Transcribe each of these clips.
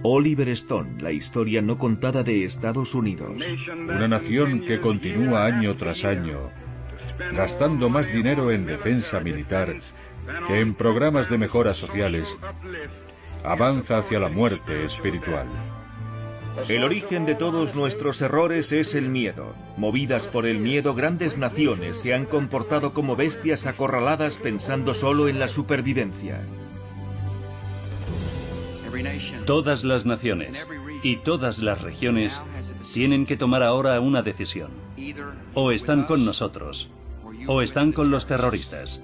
Oliver Stone, la historia no contada de Estados Unidos. Una nación que continúa año tras año, gastando más dinero en defensa militar que en programas de mejoras sociales, avanza hacia la muerte espiritual. El origen de todos nuestros errores es el miedo. Movidas por el miedo, grandes naciones se han comportado como bestias acorraladas pensando solo en la supervivencia. Todas las naciones y todas las regiones tienen que tomar ahora una decisión. O están con nosotros, o están con los terroristas.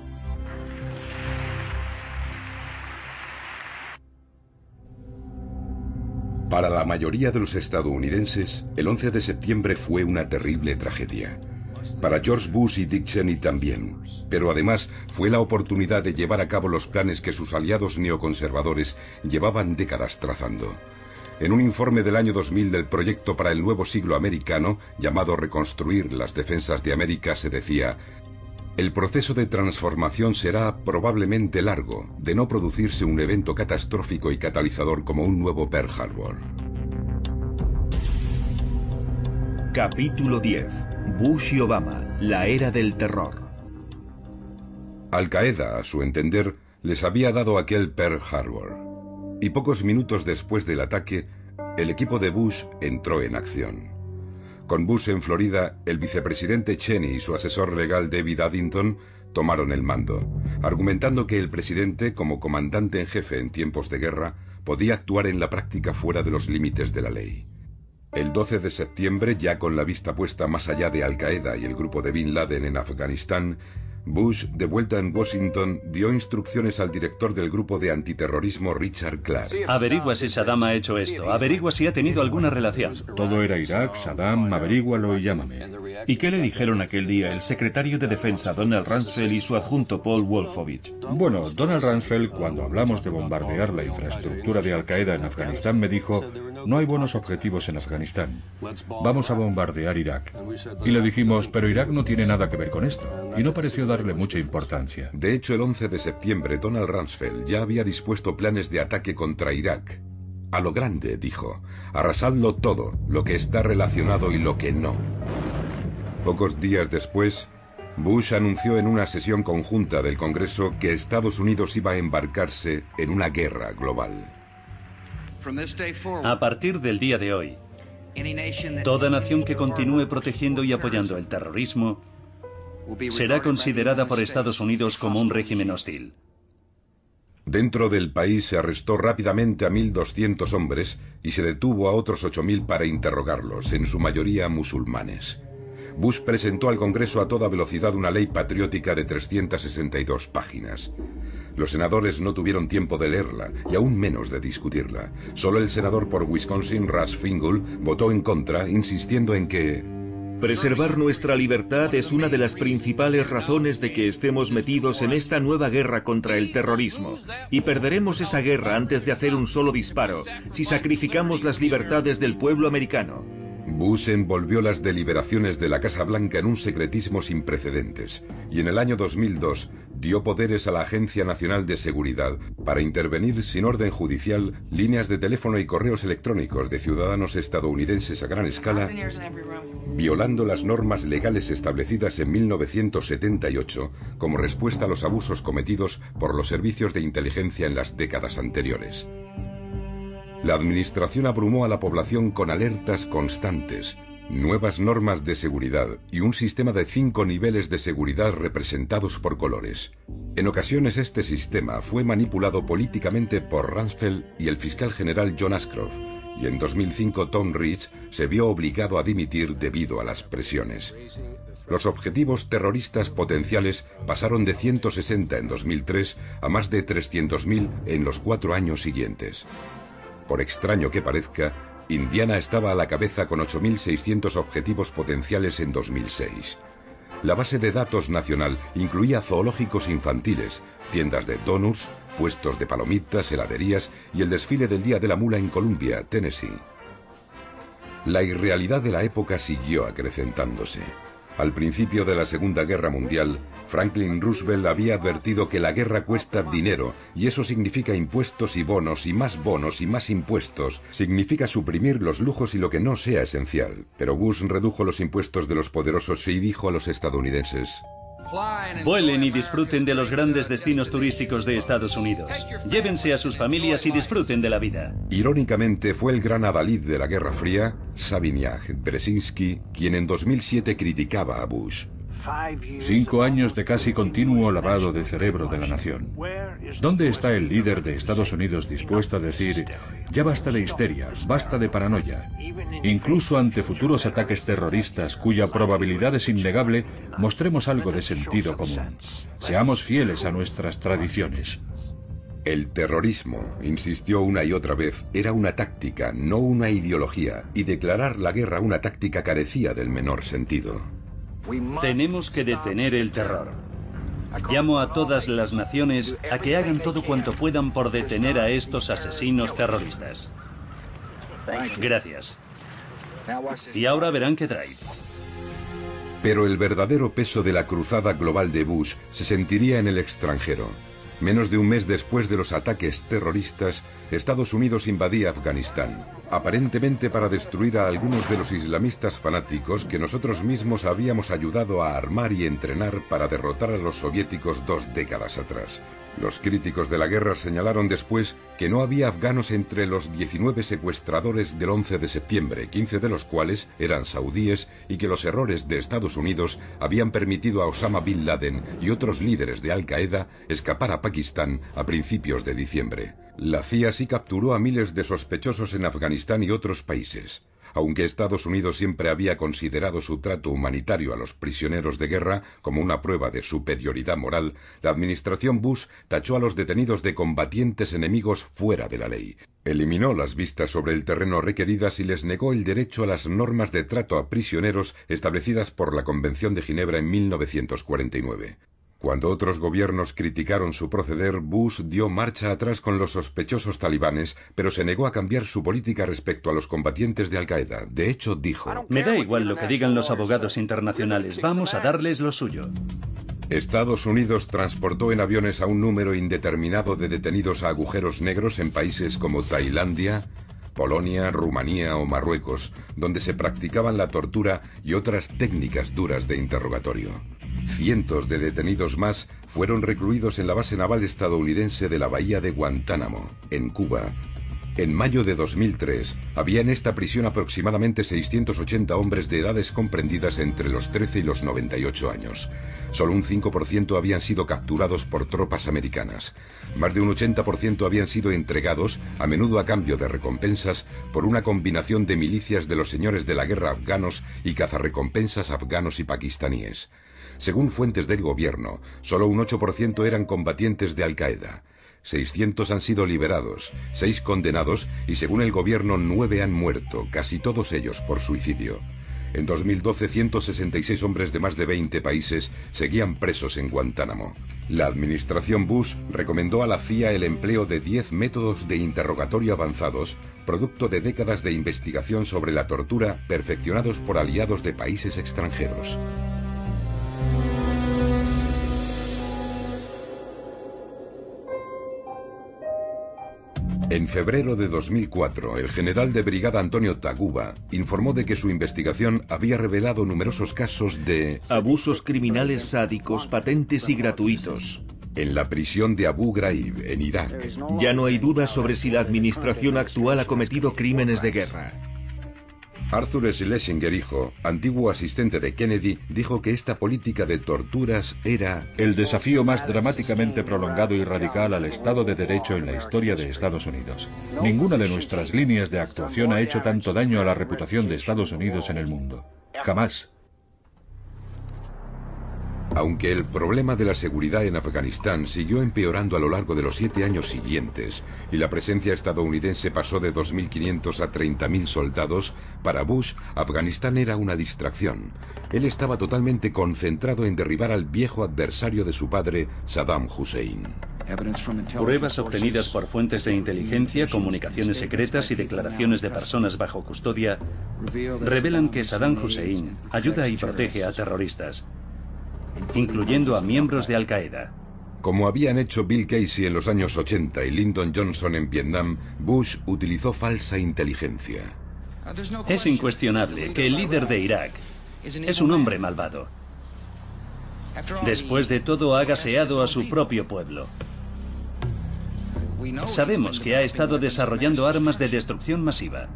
Para la mayoría de los estadounidenses, el 11 de septiembre fue una terrible tragedia. Para George Bush y Dick Cheney también, pero además fue la oportunidad de llevar a cabo los planes que sus aliados neoconservadores llevaban décadas trazando. En un informe del año 2000 del Proyecto para el Nuevo Siglo Americano, llamado Reconstruir las Defensas de América, se decía: el proceso de transformación será probablemente largo, de no producirse un evento catastrófico y catalizador como un nuevo Pearl Harbor. Capítulo 10. Bush y Obama, la era del terror. Al-Qaeda, a su entender, les había dado aquel Pearl Harbor. Y pocos minutos después del ataque, el equipo de Bush entró en acción. Con Bush en Florida, el vicepresidente Cheney y su asesor legal David Addington tomaron el mando, argumentando que el presidente, como comandante en jefe en tiempos de guerra, podía actuar en la práctica fuera de los límites de la ley. El 12 de septiembre, ya con la vista puesta más allá de Al-Qaeda y el grupo de Bin Laden en Afganistán, Bush, de vuelta en Washington, dio instrucciones al director del grupo de antiterrorismo Richard Clark. Averigua si Saddam ha hecho esto, averigua si ha tenido alguna relación. Todo era Irak, Saddam, averígualo y llámame. ¿Y qué le dijeron aquel día el secretario de Defensa Donald Rumsfeld y su adjunto Paul Wolfowitz? Bueno, Donald Rumsfeld, cuando hablamos de bombardear la infraestructura de Al-Qaeda en Afganistán, me dijo: no hay buenos objetivos en Afganistán. Vamos a bombardear Irak. Y le dijimos: pero Irak no tiene nada que ver con esto. Y no pareció darle mucha importancia. De hecho, el 11 de septiembre, Donald Rumsfeld ya había dispuesto planes de ataque contra Irak. A lo grande, dijo: arrasadlo todo, lo que está relacionado y lo que no. Pocos días después, Bush anunció en una sesión conjunta del Congreso que Estados Unidos iba a embarcarse en una guerra global. A partir del día de hoy, toda nación que continúe protegiendo y apoyando el terrorismo será considerada por Estados Unidos como un régimen hostil. Dentro del país se arrestó rápidamente a 1.200 hombres y se detuvo a otros 8.000 para interrogarlos, en su mayoría musulmanes. Bush presentó al Congreso a toda velocidad una ley patriótica de 362 páginas. Los senadores no tuvieron tiempo de leerla y aún menos de discutirla. Solo el senador por Wisconsin, Russ Feingold, votó en contra, insistiendo en que preservar nuestra libertad es una de las principales razones de que estemos metidos en esta nueva guerra contra el terrorismo. Y perderemos esa guerra antes de hacer un solo disparo, si sacrificamos las libertades del pueblo americano. Bush envolvió las deliberaciones de la Casa Blanca en un secretismo sin precedentes, y en el año 2002 dio poderes a la Agencia Nacional de Seguridad para intervenir sin orden judicial líneas de teléfono y correos electrónicos de ciudadanos estadounidenses a gran escala, violando las normas legales establecidas en 1978 como respuesta a los abusos cometidos por los servicios de inteligencia en las décadas anteriores. La administración abrumó a la población con alertas constantes, nuevas normas de seguridad y un sistema de 5 niveles de seguridad representados por colores. En ocasiones este sistema fue manipulado políticamente por Rumsfeld y el fiscal general John Ashcroft, y en 2005 Tom Ridge se vio obligado a dimitir debido a las presiones. Los objetivos terroristas potenciales pasaron de 160 en 2003 a más de 300.000 en los 4 años siguientes. Por extraño que parezca, Indiana estaba a la cabeza con 8.600 objetivos potenciales en 2006. La base de datos nacional incluía zoológicos infantiles, tiendas de donuts, puestos de palomitas, heladerías y el desfile del Día de la Mula en Columbia, Tennessee. La irrealidad de la época siguió acrecentándose. Al principio de la Segunda Guerra Mundial, Franklin Roosevelt había advertido que la guerra cuesta dinero, y eso significa impuestos y bonos y más impuestos. Significa suprimir los lujos y lo que no sea esencial. Pero Bush redujo los impuestos de los poderosos y dijo a los estadounidenses: vuelen y disfruten de los grandes destinos turísticos de Estados Unidos. Llévense a sus familias y disfruten de la vida. Irónicamente, fue el gran adalid de la Guerra Fría, Savignac Brzezinski, quien en 2007 criticaba a Bush. 5 años de casi continuo lavado de cerebro de la nación. ¿Dónde está el líder de Estados Unidos dispuesto a decir, ya basta de histeria, basta de paranoia? Incluso ante futuros ataques terroristas cuya probabilidad es innegable, mostremos algo de sentido común. Seamos fieles a nuestras tradiciones. El terrorismo, insistió una y otra vez, era una táctica, no una ideología, y declarar la guerra una táctica carecía del menor sentido. Tenemos que detener el terror. Llamo a todas las naciones a que hagan todo cuanto puedan por detener a estos asesinos terroristas. Gracias. Y ahora verán qué trae. Pero el verdadero peso de la cruzada global de Bush se sentiría en el extranjero. Menos de un mes después de los ataques terroristas, Estados Unidos invadía Afganistán, aparentemente para destruir a algunos de los islamistas fanáticos que nosotros mismos habíamos ayudado a armar y entrenar para derrotar a los soviéticos 2 décadas atrás. Los críticos de la guerra señalaron después que no había afganos entre los 19 secuestradores del 11 de septiembre, 15 de los cuales eran saudíes, y que los errores de Estados Unidos habían permitido a Osama Bin Laden y otros líderes de Al-Qaeda escapar a Pakistán a principios de diciembre. La CIA sí capturó a miles de sospechosos en Afganistán y otros países. Aunque Estados Unidos siempre había considerado su trato humanitario a los prisioneros de guerra como una prueba de superioridad moral, la administración Bush tachó a los detenidos de combatientes enemigos fuera de la ley. Eliminó las vistas sobre el terreno requeridas y les negó el derecho a las normas de trato a prisioneros establecidas por la Convención de Ginebra en 1949. Cuando otros gobiernos criticaron su proceder, Bush dio marcha atrás con los sospechosos talibanes, pero se negó a cambiar su política respecto a los combatientes de Al-Qaeda. De hecho, dijo: me da igual lo que digan los abogados internacionales, vamos a darles lo suyo. Estados Unidos transportó en aviones a un número indeterminado de detenidos a agujeros negros en países como Tailandia, Polonia, Rumanía o Marruecos, donde se practicaban la tortura y otras técnicas duras de interrogatorio. Cientos de detenidos más fueron recluidos en la base naval estadounidense de la bahía de Guantánamo, en Cuba. En mayo de 2003, había en esta prisión aproximadamente 680 hombres de edades comprendidas entre los 13 y los 98 años. Solo un 5% habían sido capturados por tropas americanas. Más de un 80% habían sido entregados, a menudo a cambio de recompensas, por una combinación de milicias de los señores de la guerra afganos y cazarrecompensas afganos y pakistaníes. Según fuentes del gobierno, solo un 8% eran combatientes de Al-Qaeda. 600 han sido liberados, 6 condenados y según el gobierno 9 han muerto, casi todos ellos por suicidio. En 2012, 166 hombres de más de 20 países seguían presos en Guantánamo. La administración Bush recomendó a la CIA el empleo de 10 métodos de interrogatorio avanzados, producto de décadas de investigación sobre la tortura perfeccionados por aliados de países extranjeros. En febrero de 2004, el general de brigada Antonio Taguba informó de que su investigación había revelado numerosos casos de abusos criminales sádicos, patentes y gratuitos en la prisión de Abu Ghraib, en Irak. Ya no hay duda sobre si la administración actual ha cometido crímenes de guerra. Arthur Schlesinger, hijo, antiguo asistente de Kennedy, dijo que esta política de torturas era el desafío más dramáticamente prolongado y radical al Estado de Derecho en la historia de Estados Unidos. Ninguna de nuestras líneas de actuación ha hecho tanto daño a la reputación de Estados Unidos en el mundo. Jamás. Aunque el problema de la seguridad en Afganistán siguió empeorando a lo largo de los 7 años siguientes y la presencia estadounidense pasó de 2.500 a 30.000 soldados, para Bush, Afganistán era una distracción. Él estaba totalmente concentrado en derribar al viejo adversario de su padre, Saddam Hussein. Pruebas obtenidas por fuentes de inteligencia, comunicaciones secretas y declaraciones de personas bajo custodia revelan que Saddam Hussein ayuda y protege a terroristas, incluyendo a miembros de Al-Qaeda. Como habían hecho Bill Casey en los años 80 y Lyndon Johnson en Vietnam, Bush utilizó falsa inteligencia. Es incuestionable que el líder de Irak es un hombre malvado. Después de todo, ha gaseado a su propio pueblo. Sabemos que ha estado desarrollando armas de destrucción masiva.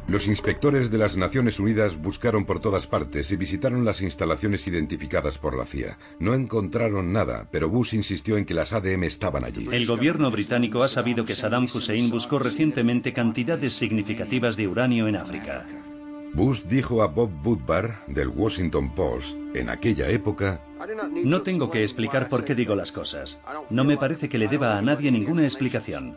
Los inspectores de las Naciones Unidas buscaron por todas partes y visitaron las instalaciones identificadas por la CIA. No encontraron nada, pero Bush insistió en que las ADM estaban allí. El gobierno británico ha sabido que Saddam Hussein buscó recientemente cantidades significativas de uranio en África. Bush dijo a Bob Woodward, del Washington Post, en aquella época: no tengo que explicar por qué digo las cosas. No me parece que le deba a nadie ninguna explicación.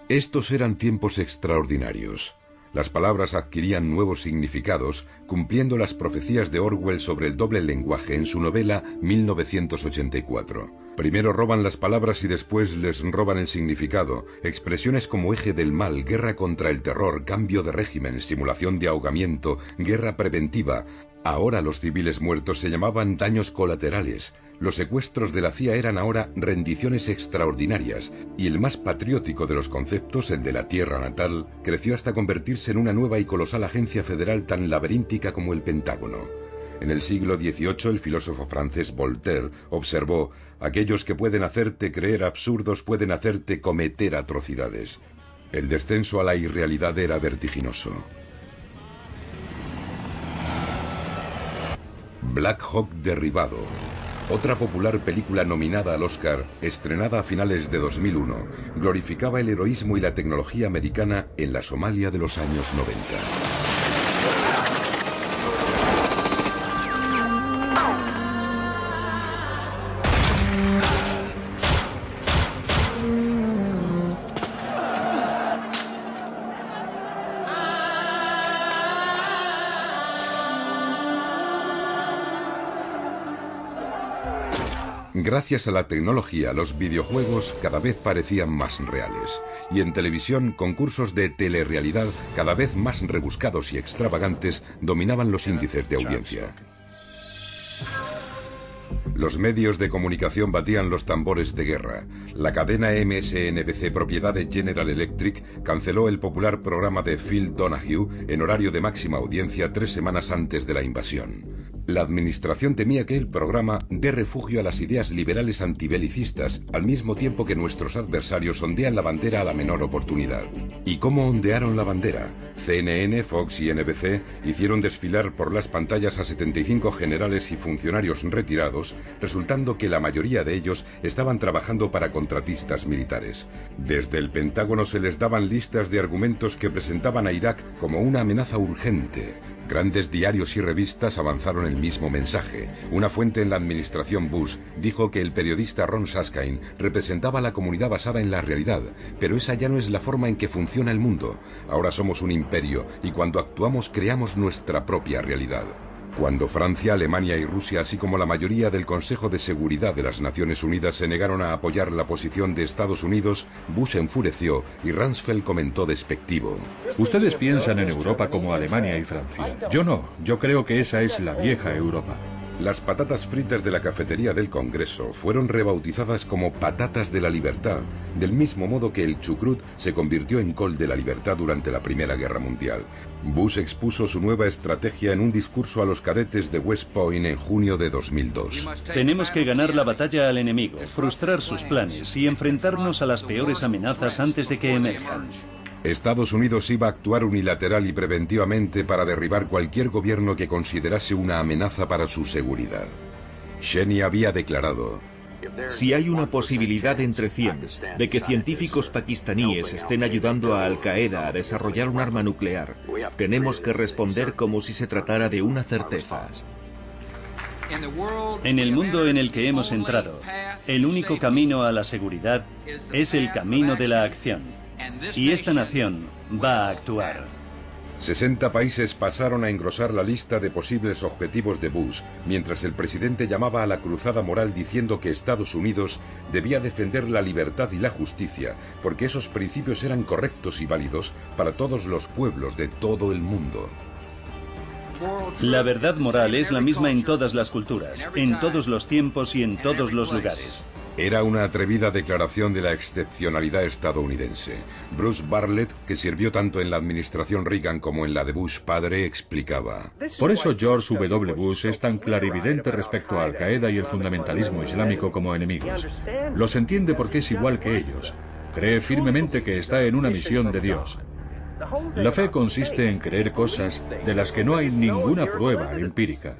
Estos eran tiempos extraordinarios. Las palabras adquirían nuevos significados, cumpliendo las profecías de Orwell sobre el doble lenguaje en su novela 1984. Primero roban las palabras y después les roban el significado. Expresiones como eje del mal, guerra contra el terror, cambio de régimen, simulación de ahogamiento, guerra preventiva. Ahora los civiles muertos se llamaban daños colaterales. Los secuestros de la CIA eran ahora rendiciones extraordinarias, y el más patriótico de los conceptos, el de la tierra natal, creció hasta convertirse en una nueva y colosal agencia federal tan laberíntica como el Pentágono. En el siglo XVIII, el filósofo francés Voltaire observó: aquellos que pueden hacerte creer absurdos pueden hacerte cometer atrocidades. El descenso a la irrealidad era vertiginoso. Black Hawk derribado. Otra popular película nominada al Oscar, estrenada a finales de 2001, glorificaba el heroísmo y la tecnología americana en la Somalia de los años 90. Gracias a la tecnología, los videojuegos cada vez parecían más reales. Y en televisión, concursos de telerrealidad cada vez más rebuscados y extravagantes dominaban los índices de audiencia. Los medios de comunicación batían los tambores de guerra. La cadena MSNBC, propiedad de General Electric, canceló el popular programa de Phil Donahue en horario de máxima audiencia 3 semanas antes de la invasión. La administración temía que el programa dé refugio a las ideas liberales antibelicistas, al mismo tiempo que nuestros adversarios ondean la bandera a la menor oportunidad. ¿Y cómo ondearon la bandera? CNN, Fox y NBC hicieron desfilar por las pantallas a 75 generales y funcionarios retirados, resultando que la mayoría de ellos estaban trabajando para contratistas militares. Desde el Pentágono se les daban listas de argumentos que presentaban a Irak como una amenaza urgente. Grandes diarios y revistas avanzaron el mismo mensaje. Una fuente en la administración Bush dijo que el periodista Ron Suskind representaba a la comunidad basada en la realidad, pero esa ya no es la forma en que funciona el mundo. Ahora somos un imperio y cuando actuamos creamos nuestra propia realidad. Cuando Francia, Alemania y Rusia, así como la mayoría del Consejo de Seguridad de las Naciones Unidas, se negaron a apoyar la posición de Estados Unidos, Bush enfureció y Rumsfeld comentó despectivo: Ustedes piensan en Europa como Alemania y Francia. Yo no, yo creo que esa es la vieja Europa. Las patatas fritas de la cafetería del Congreso fueron rebautizadas como patatas de la libertad, del mismo modo que el chucrut se convirtió en col de la libertad durante la Primera Guerra Mundial. Bush expuso su nueva estrategia en un discurso a los cadetes de West Point en junio de 2002. Tenemos que ganar la batalla al enemigo, frustrar sus planes y enfrentarnos a las peores amenazas antes de que emerjan. Estados Unidos iba a actuar unilateral y preventivamente para derribar cualquier gobierno que considerase una amenaza para su seguridad. Cheney había declarado: si hay una posibilidad entre 100 de que científicos pakistaníes estén ayudando a Al-Qaeda a desarrollar un arma nuclear, tenemos que responder como si se tratara de una certeza. En el mundo en el que hemos entrado, el único camino a la seguridad es el camino de la acción. Y esta nación va a actuar. 60 países pasaron a engrosar la lista de posibles objetivos de Bush, mientras el presidente llamaba a la cruzada moral diciendo que Estados Unidos debía defender la libertad y la justicia, porque esos principios eran correctos y válidos para todos los pueblos de todo el mundo. La verdad moral es la misma en todas las culturas, en todos los tiempos y en todos los lugares. Era una atrevida declaración de la excepcionalidad estadounidense. Bruce Bartlett, que sirvió tanto en la administración Reagan como en la de Bush padre, explicaba: Por eso George W. Bush es tan clarividente respecto a Al-Qaeda y el fundamentalismo islámico como enemigos. Los entiende porque es igual que ellos. Cree firmemente que está en una misión de Dios. La fe consiste en creer cosas de las que no hay ninguna prueba empírica.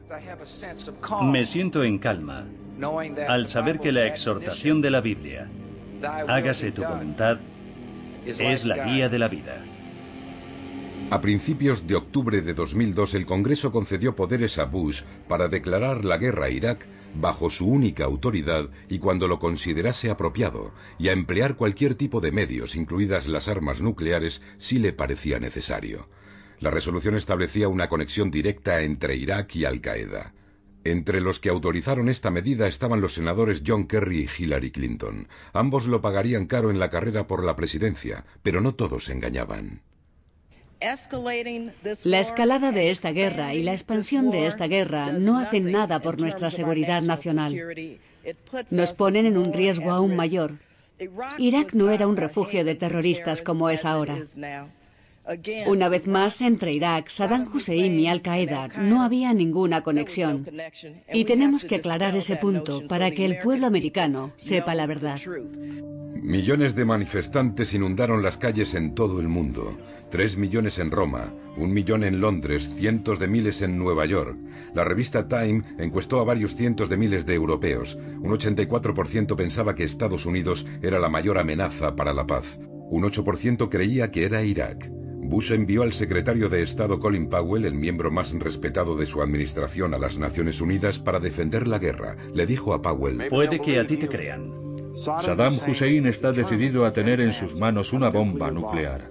Me siento en calma al saber que la exhortación de la Biblia, hágase tu voluntad, es la guía de la vida. A principios de octubre de 2002, el Congreso concedió poderes a Bush para declarar la guerra a Irak bajo su única autoridad y cuando lo considerase apropiado, y a emplear cualquier tipo de medios, incluidas las armas nucleares, si le parecía necesario. La resolución establecía una conexión directa entre Irak y Al-Qaeda. Entre los que autorizaron esta medida estaban los senadores John Kerry y Hillary Clinton. Ambos lo pagarían caro en la carrera por la presidencia, pero no todos engañaban. La escalada de esta guerra y la expansión de esta guerra no hacen nada por nuestra seguridad nacional. Nos ponen en un riesgo aún mayor. Irak no era un refugio de terroristas como es ahora. Una vez más, entre Irak, Saddam Hussein y Al-Qaeda no había ninguna conexión. Y tenemos que aclarar ese punto para que el pueblo americano sepa la verdad. Millones de manifestantes inundaron las calles en todo el mundo. 3 millones en Roma, 1 millón en Londres, cientos de miles en Nueva York. La revista Time encuestó a varios cientos de miles de europeos. Un 84% pensaba que Estados Unidos era la mayor amenaza para la paz. Un 8% creía que era Irak. Bush envió al secretario de Estado Colin Powell, el miembro más respetado de su administración, a las Naciones Unidas para defender la guerra. Le dijo a Powell: puede que a ti te crean. Saddam Hussein está decidido a tener en sus manos una bomba nuclear.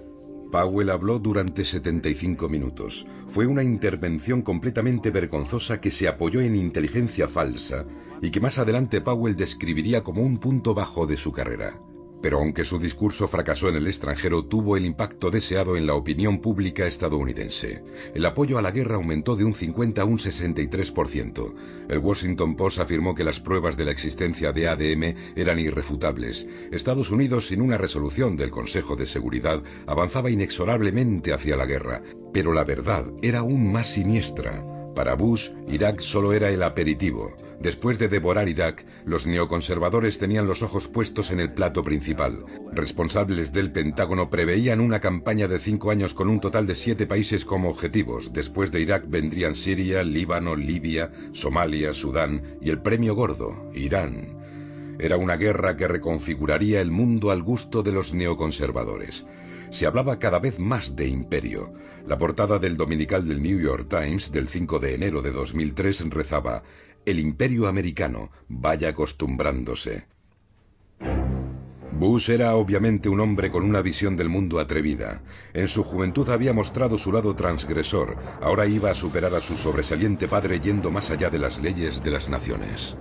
Powell habló durante 75 minutos. Fue una intervención completamente vergonzosa que se apoyó en inteligencia falsa y que más adelante Powell describiría como un punto bajo de su carrera. Pero aunque su discurso fracasó en el extranjero, tuvo el impacto deseado en la opinión pública estadounidense. El apoyo a la guerra aumentó de un 50 a un 63%. El Washington Post afirmó que las pruebas de la existencia de ADM eran irrefutables. Estados Unidos, sin una resolución del Consejo de Seguridad, avanzaba inexorablemente hacia la guerra. Pero la verdad era aún más siniestra. Para Bush, Irak solo era el aperitivo. Después de devorar Irak, los neoconservadores tenían los ojos puestos en el plato principal. Responsables del Pentágono preveían una campaña de 5 años con un total de 7 países como objetivos. Después de Irak vendrían Siria, Líbano, Libia, Somalia, Sudán y el premio gordo, Irán. Era una guerra que reconfiguraría el mundo al gusto de los neoconservadores. Se hablaba cada vez más de imperio. La portada del dominical del New York Times del 5 de enero de 2003 rezaba: «El imperio americano vaya acostumbrándose». Bush era obviamente un hombre con una visión del mundo atrevida. En su juventud había mostrado su lado transgresor. Ahora iba a superar a su sobresaliente padre yendo más allá de las leyes de las naciones.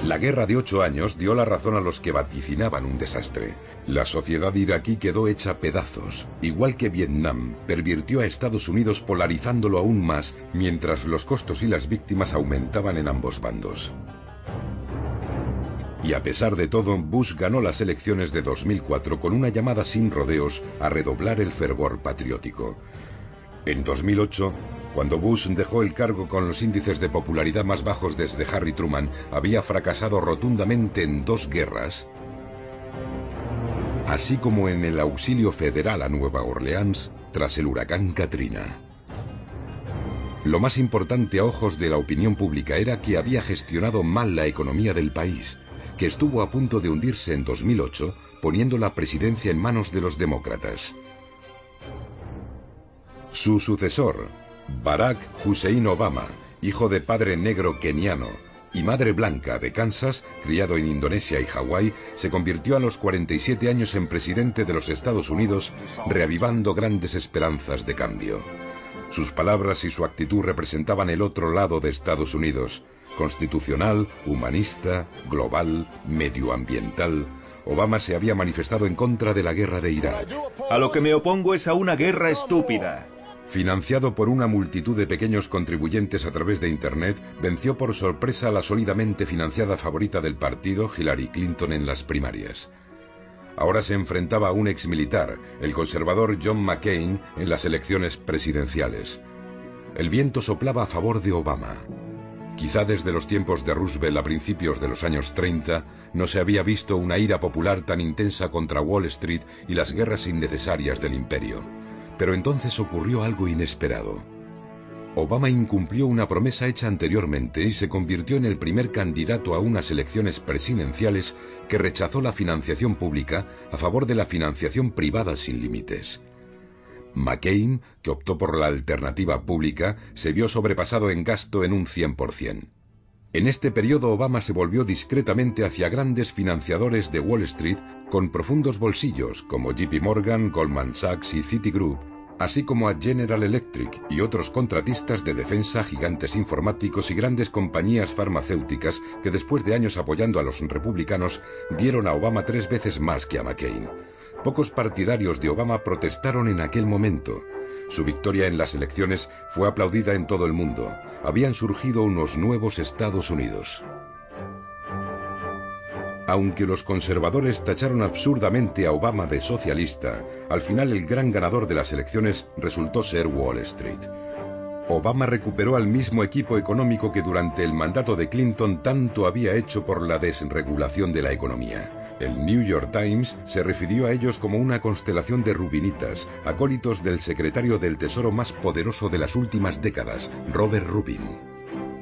La guerra de 8 años dio la razón a los que vaticinaban un desastre. La sociedad iraquí quedó hecha pedazos. Igual que Vietnam, pervirtió a Estados Unidos polarizándolo aún más, mientras los costos y las víctimas aumentaban en ambos bandos. Y a pesar de todo, Bush ganó las elecciones de 2004 con una llamada sin rodeos a redoblar el fervor patriótico. En 2008, cuando Bush dejó el cargo con los índices de popularidad más bajos desde Harry Truman, había fracasado rotundamente en 2 guerras, así como en el auxilio federal a Nueva Orleans tras el huracán Katrina. Lo más importante a ojos de la opinión pública era que había gestionado mal la economía del país, que estuvo a punto de hundirse en 2008, poniendo la presidencia en manos de los demócratas. Su sucesor, Barack Hussein Obama, hijo de padre negro keniano, y madre blanca de Kansas, criado en Indonesia y Hawái, se convirtió a los 47 años en presidente de los Estados Unidos, reavivando grandes esperanzas de cambio. Sus palabras y su actitud representaban el otro lado de Estados Unidos, constitucional, humanista, global, medioambiental. Obama se había manifestado en contra de la guerra de Irak. A lo que me opongo es a una guerra estúpida. Financiado por una multitud de pequeños contribuyentes a través de Internet, venció por sorpresa a la sólidamente financiada favorita del partido, Hillary Clinton, en las primarias. Ahora se enfrentaba a un exmilitar, el conservador John McCain, en las elecciones presidenciales. El viento soplaba a favor de Obama. Quizá desde los tiempos de Roosevelt a principios de los años 30 no se había visto una ira popular tan intensa contra Wall Street y las guerras innecesarias del imperio. Pero entonces ocurrió algo inesperado. Obama incumplió una promesa hecha anteriormente y se convirtió en el primer candidato a unas elecciones presidenciales que rechazó la financiación pública a favor de la financiación privada sin límites. McCain, que optó por la alternativa pública, se vio sobrepasado en gasto en un 100%. En este periodo Obama se volvió discretamente hacia grandes financiadores de Wall Street con profundos bolsillos como JP Morgan, Goldman Sachs y Citigroup, así como a General Electric y otros contratistas de defensa, gigantes informáticos y grandes compañías farmacéuticas que después de años apoyando a los republicanos dieron a Obama 3 veces más que a McCain. Pocos partidarios de Obama protestaron en aquel momento. Su victoria en las elecciones fue aplaudida en todo el mundo. Habían surgido unos nuevos Estados Unidos. Aunque los conservadores tacharon absurdamente a Obama de socialista, al final el gran ganador de las elecciones resultó ser Wall Street. Obama recuperó al mismo equipo económico que durante el mandato de Clinton tanto había hecho por la desregulación de la economía. El New York Times se refirió a ellos como una constelación de rubinitas, acólitos del secretario del Tesoro más poderoso de las últimas décadas, Robert Rubin.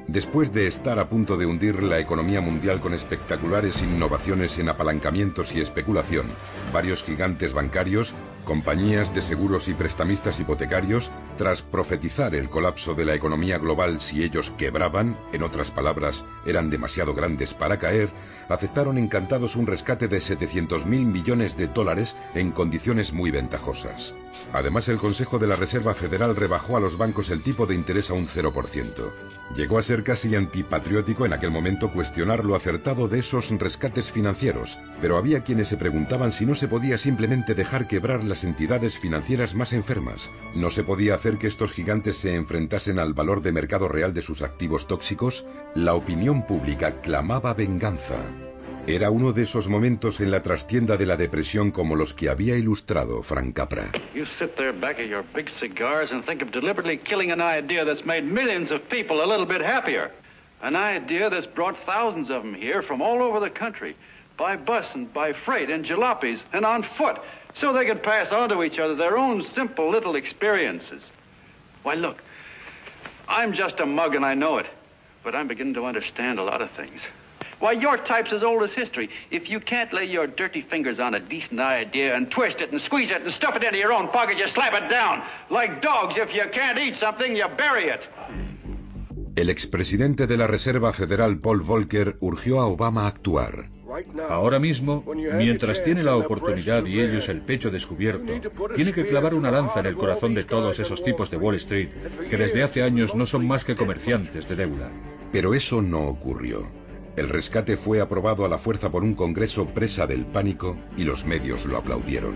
Después de estar a punto de hundir la economía mundial con espectaculares innovaciones en apalancamientos y especulación, varios gigantes bancarios, compañías de seguros y prestamistas hipotecarios, tras profetizar el colapso de la economía global si ellos quebraban, en otras palabras, eran demasiado grandes para caer, aceptaron encantados un rescate de 700.000 millones de dólares en condiciones muy ventajosas. Además, el Consejo de la Reserva Federal rebajó a los bancos el tipo de interés a un 0%. Llegó a ser casi antipatriótico en aquel momento cuestionar lo acertado de esos rescates financieros, pero había quienes se preguntaban si no se podía simplemente dejar quebrar las entidades financieras más enfermas. ¿No se podía hacer que estos gigantes se enfrentasen al valor de mercado real de sus activos tóxicos? La opinión pública clamaba venganza. Era uno de esos momentos en la trastienda de la depresión como los que había ilustrado Frank Capra. You sit there back of your big cigars and think of deliberately killing an idea that's made millions of people a little bit happier. An idea that's brought thousands of them here from all over the country, by bus and by freight and jalopies and on foot, so they could pass on to each other their own simple little experiences. Why, look, I'm just a mug and I know it, but I'm beginning to understand a lot of things. Why, your type's as old as history. If you can't lay your dirty fingers on a decent idea and twist it and squeeze it and stuff it into your own pocket, you slap it down. Like dogs, if you can't eat something, you bury it. El expresidente de la Reserva Federal, Paul Volcker, urgió a Obama a actuar. Ahora mismo, mientras tiene la oportunidad y ellos el pecho descubierto, tiene que clavar una lanza en el corazón de todos esos tipos de Wall Street, que desde hace años no son más que comerciantes de deuda. Pero eso no ocurrió. El rescate fue aprobado a la fuerza por un Congreso presa del pánico y los medios lo aplaudieron.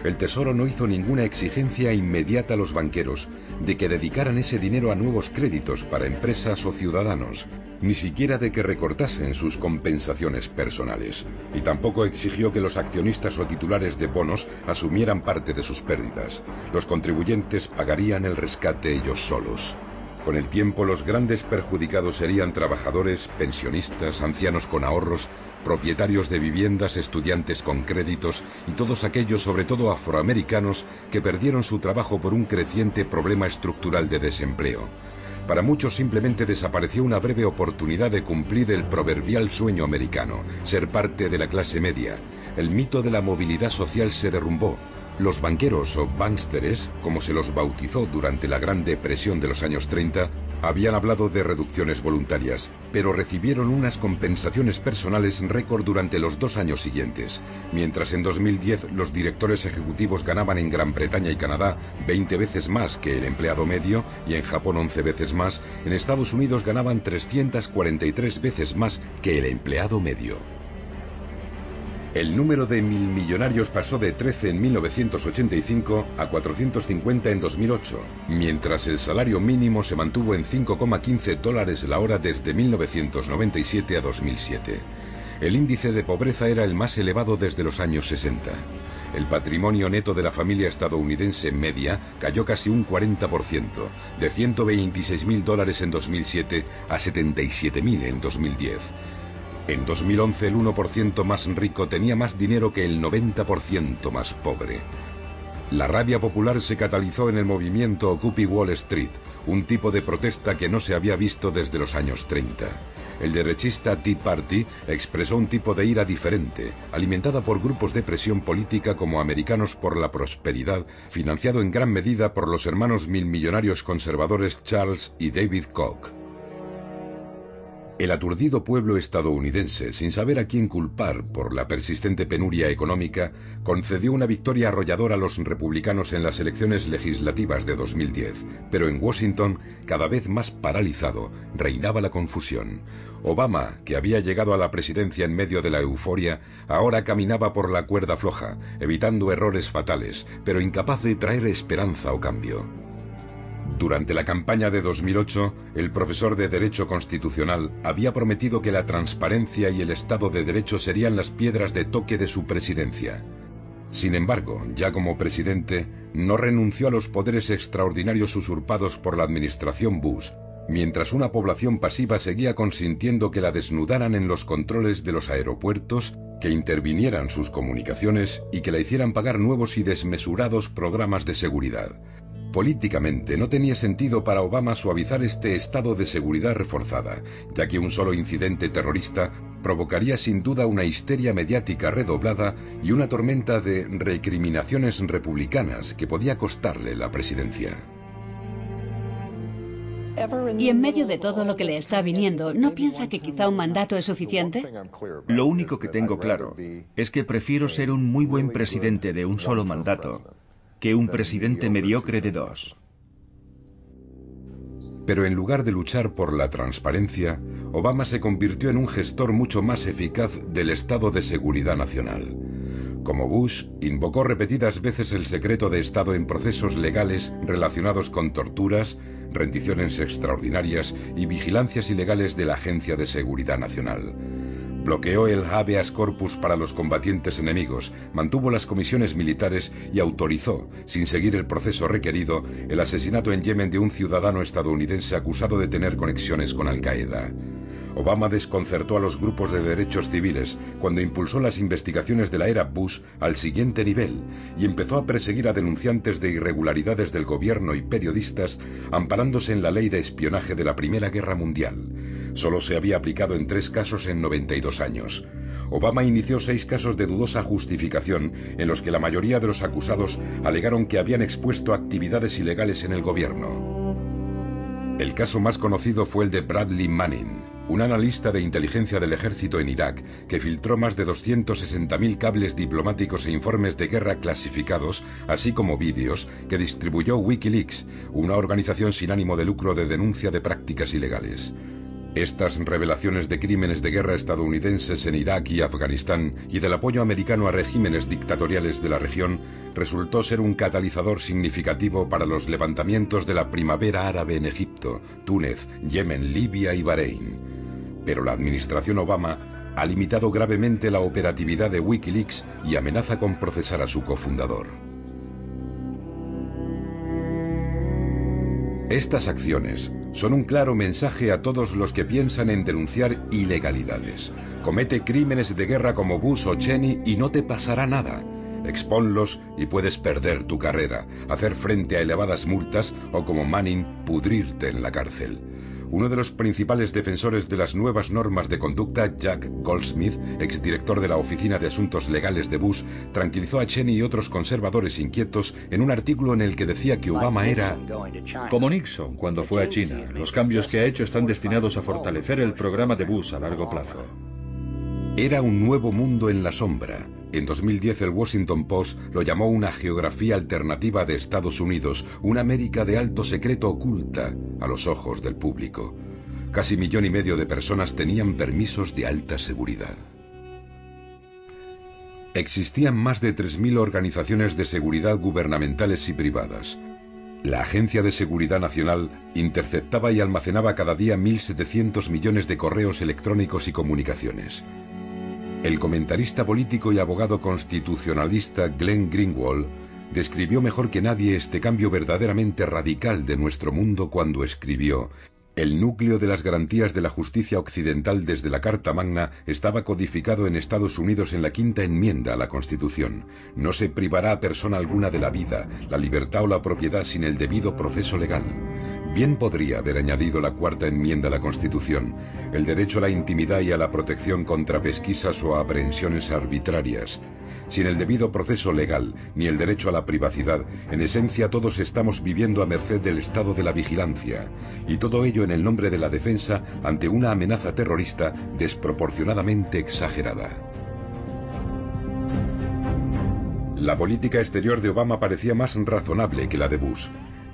El Tesoro no hizo ninguna exigencia inmediata a los banqueros de que dedicaran ese dinero a nuevos créditos para empresas o ciudadanos, ni siquiera de que recortasen sus compensaciones personales. Y tampoco exigió que los accionistas o titulares de bonos asumieran parte de sus pérdidas. Los contribuyentes pagarían el rescate ellos solos. Con el tiempo, los grandes perjudicados serían trabajadores, pensionistas, ancianos con ahorros, propietarios de viviendas, estudiantes con créditos y todos aquellos, sobre todo afroamericanos, que perdieron su trabajo por un creciente problema estructural de desempleo. Para muchos simplemente desapareció una breve oportunidad de cumplir el proverbial sueño americano, ser parte de la clase media. El mito de la movilidad social se derrumbó. Los banqueros o banksters, como se los bautizó durante la Gran Depresión de los años 30, Habían hablado de reducciones voluntarias, pero recibieron unas compensaciones personales récord durante los 2 años siguientes, mientras en 2010 los directores ejecutivos ganaban en Gran Bretaña y Canadá 20 veces más que el empleado medio y en Japón 11 veces más, en Estados Unidos ganaban 343 veces más que el empleado medio. El número de milmillonarios pasó de 13 en 1985 a 450 en 2008, mientras el salario mínimo se mantuvo en $5,15 la hora desde 1997 a 2007. El índice de pobreza era el más elevado desde los años 60. El patrimonio neto de la familia estadounidense media cayó casi un 40%, de $126.000 en 2007 a $77.000 en 2010. En 2011 el 1% más rico tenía más dinero que el 90% más pobre. La rabia popular se catalizó en el movimiento Occupy Wall Street, un tipo de protesta que no se había visto desde los años 30. El derechista Tea Party expresó un tipo de ira diferente, alimentada por grupos de presión política como Americanos por la Prosperidad, financiado en gran medida por los hermanos milmillonarios conservadores Charles y David Koch. El aturdido pueblo estadounidense, sin saber a quién culpar por la persistente penuria económica, concedió una victoria arrolladora a los republicanos en las elecciones legislativas de 2010, pero en Washington, cada vez más paralizado, reinaba la confusión. Obama, que había llegado a la presidencia en medio de la euforia, ahora caminaba por la cuerda floja, evitando errores fatales, pero incapaz de traer esperanza o cambio. Durante la campaña de 2008, el profesor de Derecho Constitucional había prometido que la transparencia y el Estado de Derecho serían las piedras de toque de su presidencia. Sin embargo, ya como presidente, no renunció a los poderes extraordinarios usurpados por la administración Bush, mientras una población pasiva seguía consintiendo que la desnudaran en los controles de los aeropuertos, que intervinieran sus comunicaciones y que la hicieran pagar nuevos y desmesurados programas de seguridad. Políticamente no tenía sentido para Obama suavizar este estado de seguridad reforzada, ya que un solo incidente terrorista provocaría sin duda una histeria mediática redoblada y una tormenta de recriminaciones republicanas que podía costarle la presidencia. Y en medio de todo lo que le está viniendo, ¿no piensa que quizá un mandato es suficiente? Lo único que tengo claro es que prefiero ser un muy buen presidente de un solo mandato que un presidente mediocre de 2. Pero en lugar de luchar por la transparencia, Obama se convirtió en un gestor mucho más eficaz del Estado de Seguridad Nacional. Como Bush, invocó repetidas veces el secreto de Estado en procesos legales relacionados con torturas, rendiciones extraordinarias y vigilancias ilegales de la Agencia de Seguridad Nacional. Bloqueó el habeas corpus para los combatientes enemigos, mantuvo las comisiones militares y autorizó, sin seguir el proceso requerido, el asesinato en Yemen de un ciudadano estadounidense acusado de tener conexiones con Al-Qaeda. Obama desconcertó a los grupos de derechos civiles cuando impulsó las investigaciones de la era Bush al siguiente nivel y empezó a perseguir a denunciantes de irregularidades del gobierno y periodistas amparándose en la ley de espionaje de la Primera Guerra Mundial. Solo se había aplicado en 3 casos en 92 años. Obama inició 6 casos de dudosa justificación en los que la mayoría de los acusados alegaron que habían expuesto actividades ilegales en el gobierno. El caso más conocido fue el de Bradley Manning, un analista de inteligencia del ejército en Irak que filtró más de 260.000 cables diplomáticos e informes de guerra clasificados, así como vídeos que distribuyó Wikileaks, una organización sin ánimo de lucro de denuncia de prácticas ilegales. Estas revelaciones de crímenes de guerra estadounidenses en Irak y Afganistán y del apoyo americano a regímenes dictatoriales de la región resultó ser un catalizador significativo para los levantamientos de la primavera árabe en Egipto, Túnez, Yemen, Libia y Bahrein. Pero la administración Obama ha limitado gravemente la operatividad de Wikileaks y amenaza con procesar a su cofundador. Estas acciones son un claro mensaje a todos los que piensan en denunciar ilegalidades. Comete crímenes de guerra como Bush o Cheney y no te pasará nada. Expónlos y puedes perder tu carrera, hacer frente a elevadas multas o, como Manning, pudrirte en la cárcel. Uno de los principales defensores de las nuevas normas de conducta, Jack Goldsmith, exdirector de la Oficina de Asuntos Legales de Bush, tranquilizó a Cheney y otros conservadores inquietos en un artículo en el que decía que Obama era como Nixon cuando fue a China. Los cambios que ha hecho están destinados a fortalecer el programa de Bush a largo plazo. Era un nuevo mundo en la sombra. En 2010 el Washington Post lo llamó una geografía alternativa de Estados Unidos, una América de alto secreto oculta a los ojos del público. Casi 1,5 millones de personas tenían permisos de alta seguridad. Existían más de 3.000 organizaciones de seguridad gubernamentales y privadas. La Agencia de Seguridad Nacional interceptaba y almacenaba cada día 1.700 millones de correos electrónicos y comunicaciones. El comentarista político y abogado constitucionalista Glenn Greenwald describió mejor que nadie este cambio verdaderamente radical de nuestro mundo cuando escribió: el núcleo de las garantías de la justicia occidental desde la Carta Magna estaba codificado en Estados Unidos en la Quinta Enmienda a la Constitución. No se privará a persona alguna de la vida, la libertad o la propiedad sin el debido proceso legal. Bien podría haber añadido la Cuarta Enmienda a la Constitución, el derecho a la intimidad y a la protección contra pesquisas o aprehensiones arbitrarias. Sin el debido proceso legal, ni el derecho a la privacidad, en esencia todos estamos viviendo a merced del estado de la vigilancia, y todo ello en el nombre de la defensa ante una amenaza terrorista desproporcionadamente exagerada. La política exterior de Obama parecía más razonable que la de Bush.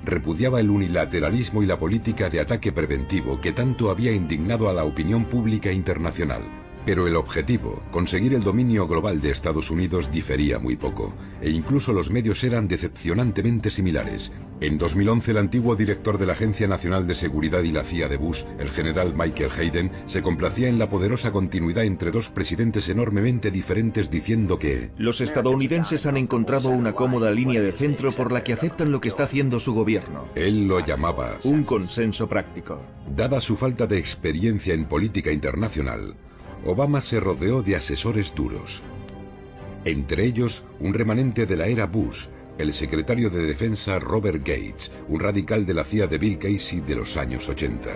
Repudiaba el unilateralismo y la política de ataque preventivo que tanto había indignado a la opinión pública internacional. Pero el objetivo, conseguir el dominio global de Estados Unidos, difería muy poco, e incluso los medios eran decepcionantemente similares. En 2011, el antiguo director de la Agencia Nacional de Seguridad y la CIA de Bush, el general Michael Hayden, se complacía en la poderosa continuidad entre dos presidentes enormemente diferentes, diciendo que los estadounidenses han encontrado una cómoda línea de centro por la que aceptan lo que está haciendo su gobierno. Él lo llamaba un consenso práctico. Dada su falta de experiencia en política internacional, Obama se rodeó de asesores duros. Entre ellos, un remanente de la era Bush, el secretario de Defensa Robert Gates, un radical de la CIA de Bill Casey de los años 80.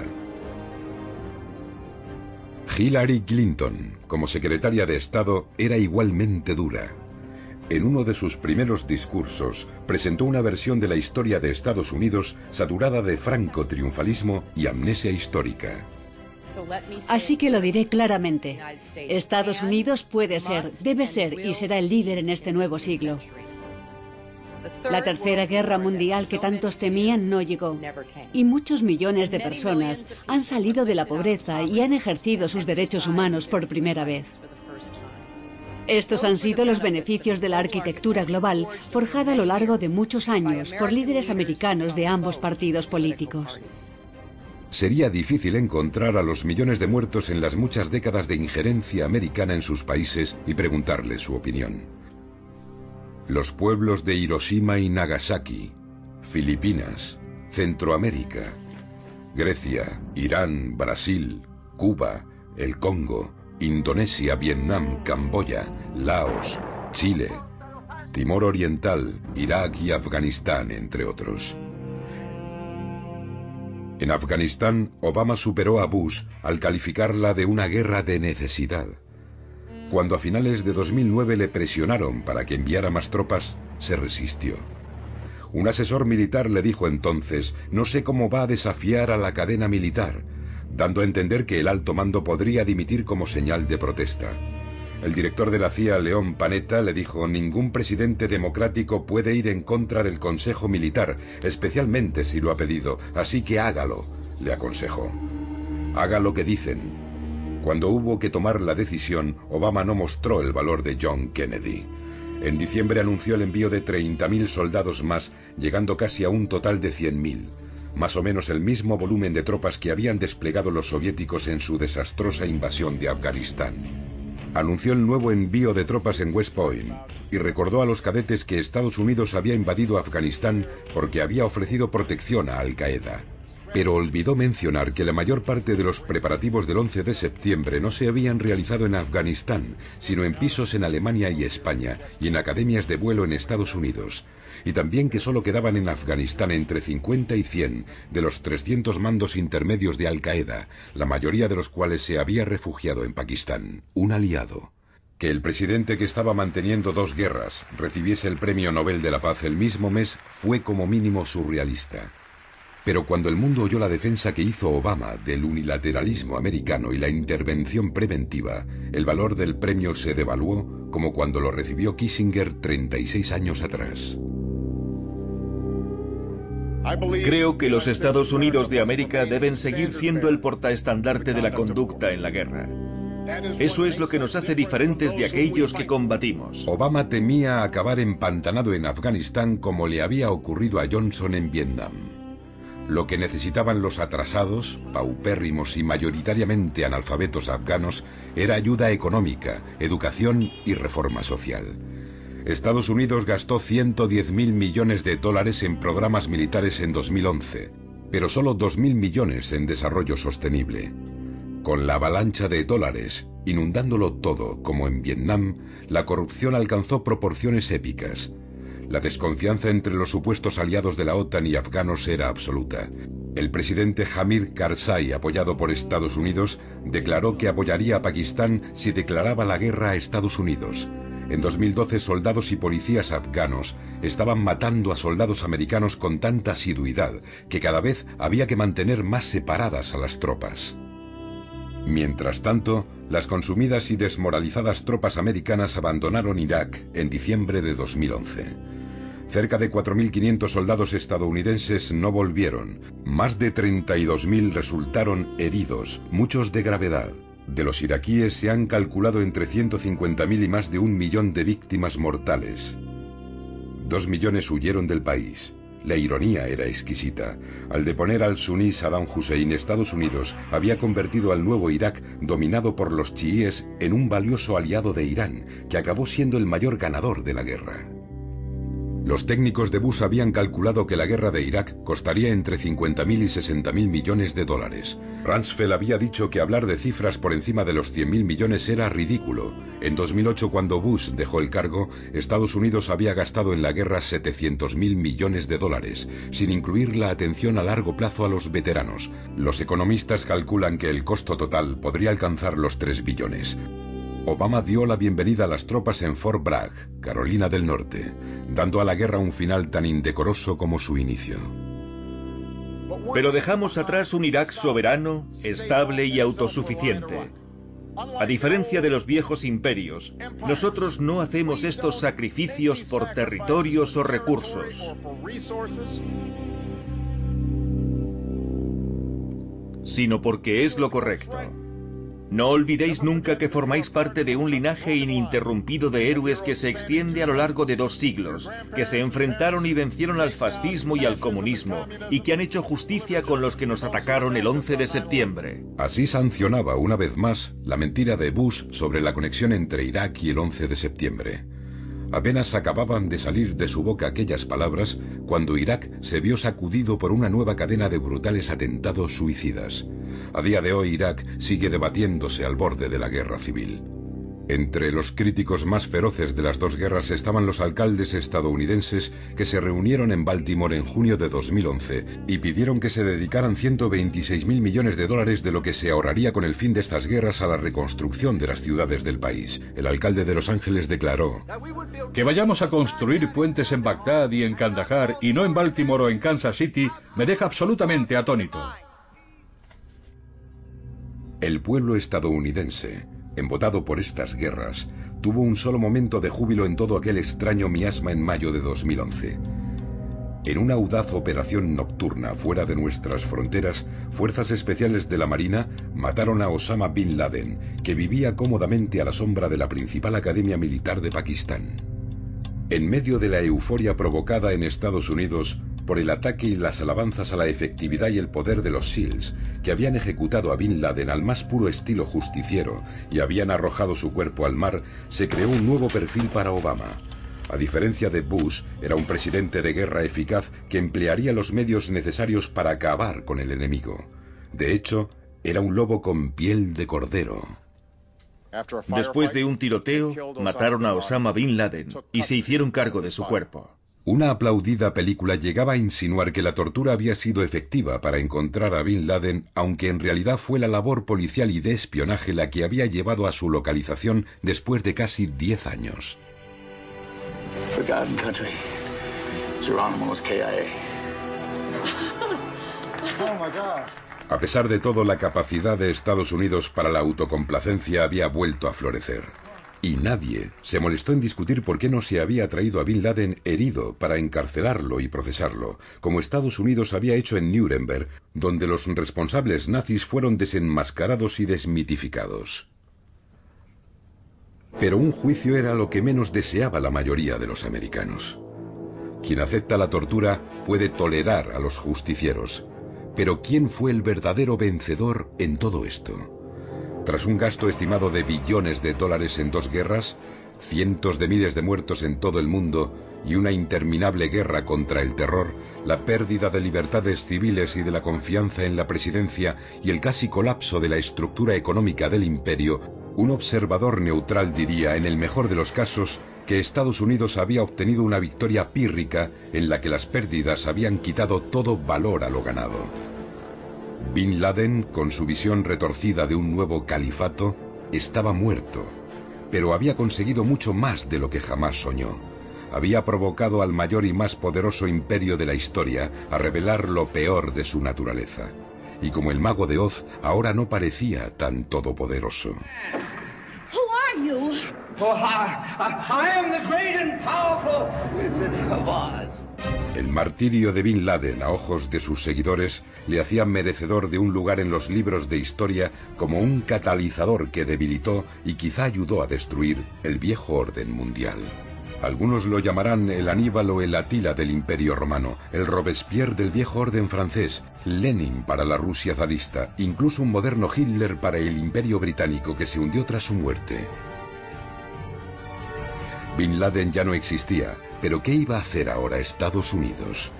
Hillary Clinton, como secretaria de Estado, era igualmente dura. En uno de sus primeros discursos, presentó una versión de la historia de Estados Unidos saturada de franco-triunfalismo y amnesia histórica. Así que lo diré claramente. Estados Unidos puede ser, debe ser y será el líder en este nuevo siglo. La Tercera Guerra Mundial que tantos temían no llegó, y muchos millones de personas han salido de la pobreza y han ejercido sus derechos humanos por primera vez. Estos han sido los beneficios de la arquitectura global forjada a lo largo de muchos años por líderes americanos de ambos partidos políticos. Sería difícil encontrar a los millones de muertos en las muchas décadas de injerencia americana en sus países y preguntarles su opinión. Los pueblos de Hiroshima y Nagasaki, Filipinas, Centroamérica, Grecia, Irán, Brasil, Cuba, el Congo, Indonesia, Vietnam, Camboya, Laos, Chile, Timor Oriental, Irak y Afganistán, entre otros. En Afganistán, Obama superó a Bush al calificarla de una guerra de necesidad. Cuando a finales de 2009 le presionaron para que enviara más tropas, se resistió. Un asesor militar le dijo entonces: no sé cómo va a desafiar a la cadena militar, dando a entender que el alto mando podría dimitir como señal de protesta. El director de la CIA, Leon Panetta, le dijo: ningún presidente democrático puede ir en contra del Consejo Militar, especialmente si lo ha pedido, así que hágalo, le aconsejó. Haga lo que dicen. Cuando hubo que tomar la decisión, Obama no mostró el valor de John Kennedy. En diciembre anunció el envío de 30.000 soldados más, llegando casi a un total de 100.000. Más o menos el mismo volumen de tropas que habían desplegado los soviéticos en su desastrosa invasión de Afganistán. Anunció el nuevo envío de tropas en West Point y recordó a los cadetes que Estados Unidos había invadido Afganistán porque había ofrecido protección a Al Qaeda. Pero olvidó mencionar que la mayor parte de los preparativos del 11 de septiembre no se habían realizado en Afganistán, sino en pisos en Alemania y España, y en academias de vuelo en Estados Unidos. Y también que solo quedaban en Afganistán entre 50 y 100 de los 300 mandos intermedios de Al-Qaeda, la mayoría de los cuales se había refugiado en Pakistán, un aliado. Que el presidente que estaba manteniendo 2 guerras recibiese el Premio Nobel de la Paz el mismo mes fue como mínimo surrealista. Pero cuando el mundo oyó la defensa que hizo Obama del unilateralismo americano y la intervención preventiva, el valor del premio se devaluó como cuando lo recibió Kissinger 36 años atrás. Creo que los Estados Unidos de América deben seguir siendo el portaestandarte de la conducta en la guerra. Eso es lo que nos hace diferentes de aquellos que combatimos. Obama temía acabar empantanado en Afganistán como le había ocurrido a Johnson en Vietnam. Lo que necesitaban los atrasados, paupérrimos y mayoritariamente analfabetos afganos era ayuda económica, educación y reforma social. Estados Unidos gastó $110.000 millones en programas militares en 2011, pero solo 2.000 millones en desarrollo sostenible. Con la avalancha de dólares, inundándolo todo, como en Vietnam, la corrupción alcanzó proporciones épicas. La desconfianza entre los supuestos aliados de la OTAN y afganos era absoluta. El presidente Hamid Karzai, apoyado por Estados Unidos, declaró que apoyaría a Pakistán si declaraba la guerra a Estados Unidos. En 2012, soldados y policías afganos estaban matando a soldados americanos con tanta asiduidad que cada vez había que mantener más separadas a las tropas. Mientras tanto, las consumidas y desmoralizadas tropas americanas abandonaron Irak en diciembre de 2011. Cerca de 4.500 soldados estadounidenses no volvieron. Más de 32.000 resultaron heridos, muchos de gravedad. De los iraquíes se han calculado entre 150.000 y más de 1 millón de víctimas mortales. 2 millones huyeron del país. La ironía era exquisita. Al deponer al suní Saddam Hussein, Estados Unidos había convertido al nuevo Irak, dominado por los chiíes, en un valioso aliado de Irán, que acabó siendo el mayor ganador de la guerra. Los técnicos de Bush habían calculado que la guerra de Irak costaría entre 50.000 y 60.000 millones de dólares. Rumsfeld había dicho que hablar de cifras por encima de los 100.000 millones era ridículo. En 2008, cuando Bush dejó el cargo, Estados Unidos había gastado en la guerra 700.000 millones de dólares, sin incluir la atención a largo plazo a los veteranos. Los economistas calculan que el costo total podría alcanzar los 3 billones. Obama dio la bienvenida a las tropas en Fort Bragg, Carolina del Norte, dando a la guerra un final tan indecoroso como su inicio. Pero dejamos atrás un Irak soberano, estable y autosuficiente. A diferencia de los viejos imperios, nosotros no hacemos estos sacrificios por territorios o recursos, sino porque es lo correcto. No olvidéis nunca que formáis parte de un linaje ininterrumpido de héroes que se extiende a lo largo de 2 siglos, que se enfrentaron y vencieron al fascismo y al comunismo, y que han hecho justicia con los que nos atacaron el 11 de septiembre. Así sancionaba una vez más la mentira de Bush sobre la conexión entre Irak y el 11 de septiembre. Apenas acababan de salir de su boca aquellas palabras cuando Irak se vio sacudido por una nueva cadena de brutales atentados suicidas. A día de hoy, Irak sigue debatiéndose al borde de la guerra civil. Entre los críticos más feroces de las 2 guerras estaban los alcaldes estadounidenses que se reunieron en Baltimore en junio de 2011 y pidieron que se dedicaran 126.000 millones de dólares de lo que se ahorraría con el fin de estas guerras a la reconstrucción de las ciudades del país. El alcalde de Los Ángeles declaró: que vayamos a construir puentes en Bagdad y en Kandahar y no en Baltimore o en Kansas City me deja absolutamente atónito. El pueblo estadounidense, embotado por estas guerras, tuvo un solo momento de júbilo en todo aquel extraño miasma en mayo de 2011. En una audaz operación nocturna fuera de nuestras fronteras, fuerzas especiales de la Marina mataron a Osama Bin Laden, que vivía cómodamente a la sombra de la principal academia militar de Pakistán. En medio de la euforia provocada en Estados Unidos por el ataque y las alabanzas a la efectividad y el poder de los SEALs, que habían ejecutado a Bin Laden al más puro estilo justiciero y habían arrojado su cuerpo al mar, se creó un nuevo perfil para Obama. A diferencia de Bush, era un presidente de guerra eficaz que emplearía los medios necesarios para acabar con el enemigo. De hecho, era un lobo con piel de cordero. Después de un tiroteo, mataron a Osama Bin Laden y se hicieron cargo de su cuerpo. Una aplaudida película llegaba a insinuar que la tortura había sido efectiva para encontrar a Bin Laden, aunque en realidad fue la labor policial y de espionaje la que había llevado a su localización después de casi 10 años. A pesar de todo, la capacidad de Estados Unidos para la autocomplacencia había vuelto a florecer. Y nadie se molestó en discutir por qué no se había traído a Bin Laden herido para encarcelarlo y procesarlo, como Estados Unidos había hecho en Nuremberg, donde los responsables nazis fueron desenmascarados y desmitificados. Pero un juicio era lo que menos deseaba la mayoría de los americanos. Quien acepta la tortura puede tolerar a los justicieros. Pero ¿quién fue el verdadero vencedor en todo esto? Tras un gasto estimado de billones de dólares en 2 guerras, cientos de miles de muertos en todo el mundo y una interminable guerra contra el terror, la pérdida de libertades civiles y de la confianza en la presidencia y el casi colapso de la estructura económica del imperio, un observador neutral diría, en el mejor de los casos, que Estados Unidos había obtenido una victoria pírrica en la que las pérdidas habían quitado todo valor a lo ganado. Bin Laden, con su visión retorcida de un nuevo califato, estaba muerto, pero había conseguido mucho más de lo que jamás soñó. Había provocado al mayor y más poderoso imperio de la historia a revelar lo peor de su naturaleza. Y como el mago de Oz, ahora no parecía tan todopoderoso. El martirio de Bin Laden a ojos de sus seguidores le hacía merecedor de un lugar en los libros de historia como un catalizador que debilitó y quizá ayudó a destruir el viejo orden mundial. Algunos lo llamarán el Aníbal o el Atila del Imperio Romano, el Robespierre del viejo orden francés, Lenin para la Rusia zarista, incluso un moderno Hitler para el Imperio Británico que se hundió tras su muerte. Bin Laden ya no existía, pero ¿qué iba a hacer ahora Estados Unidos?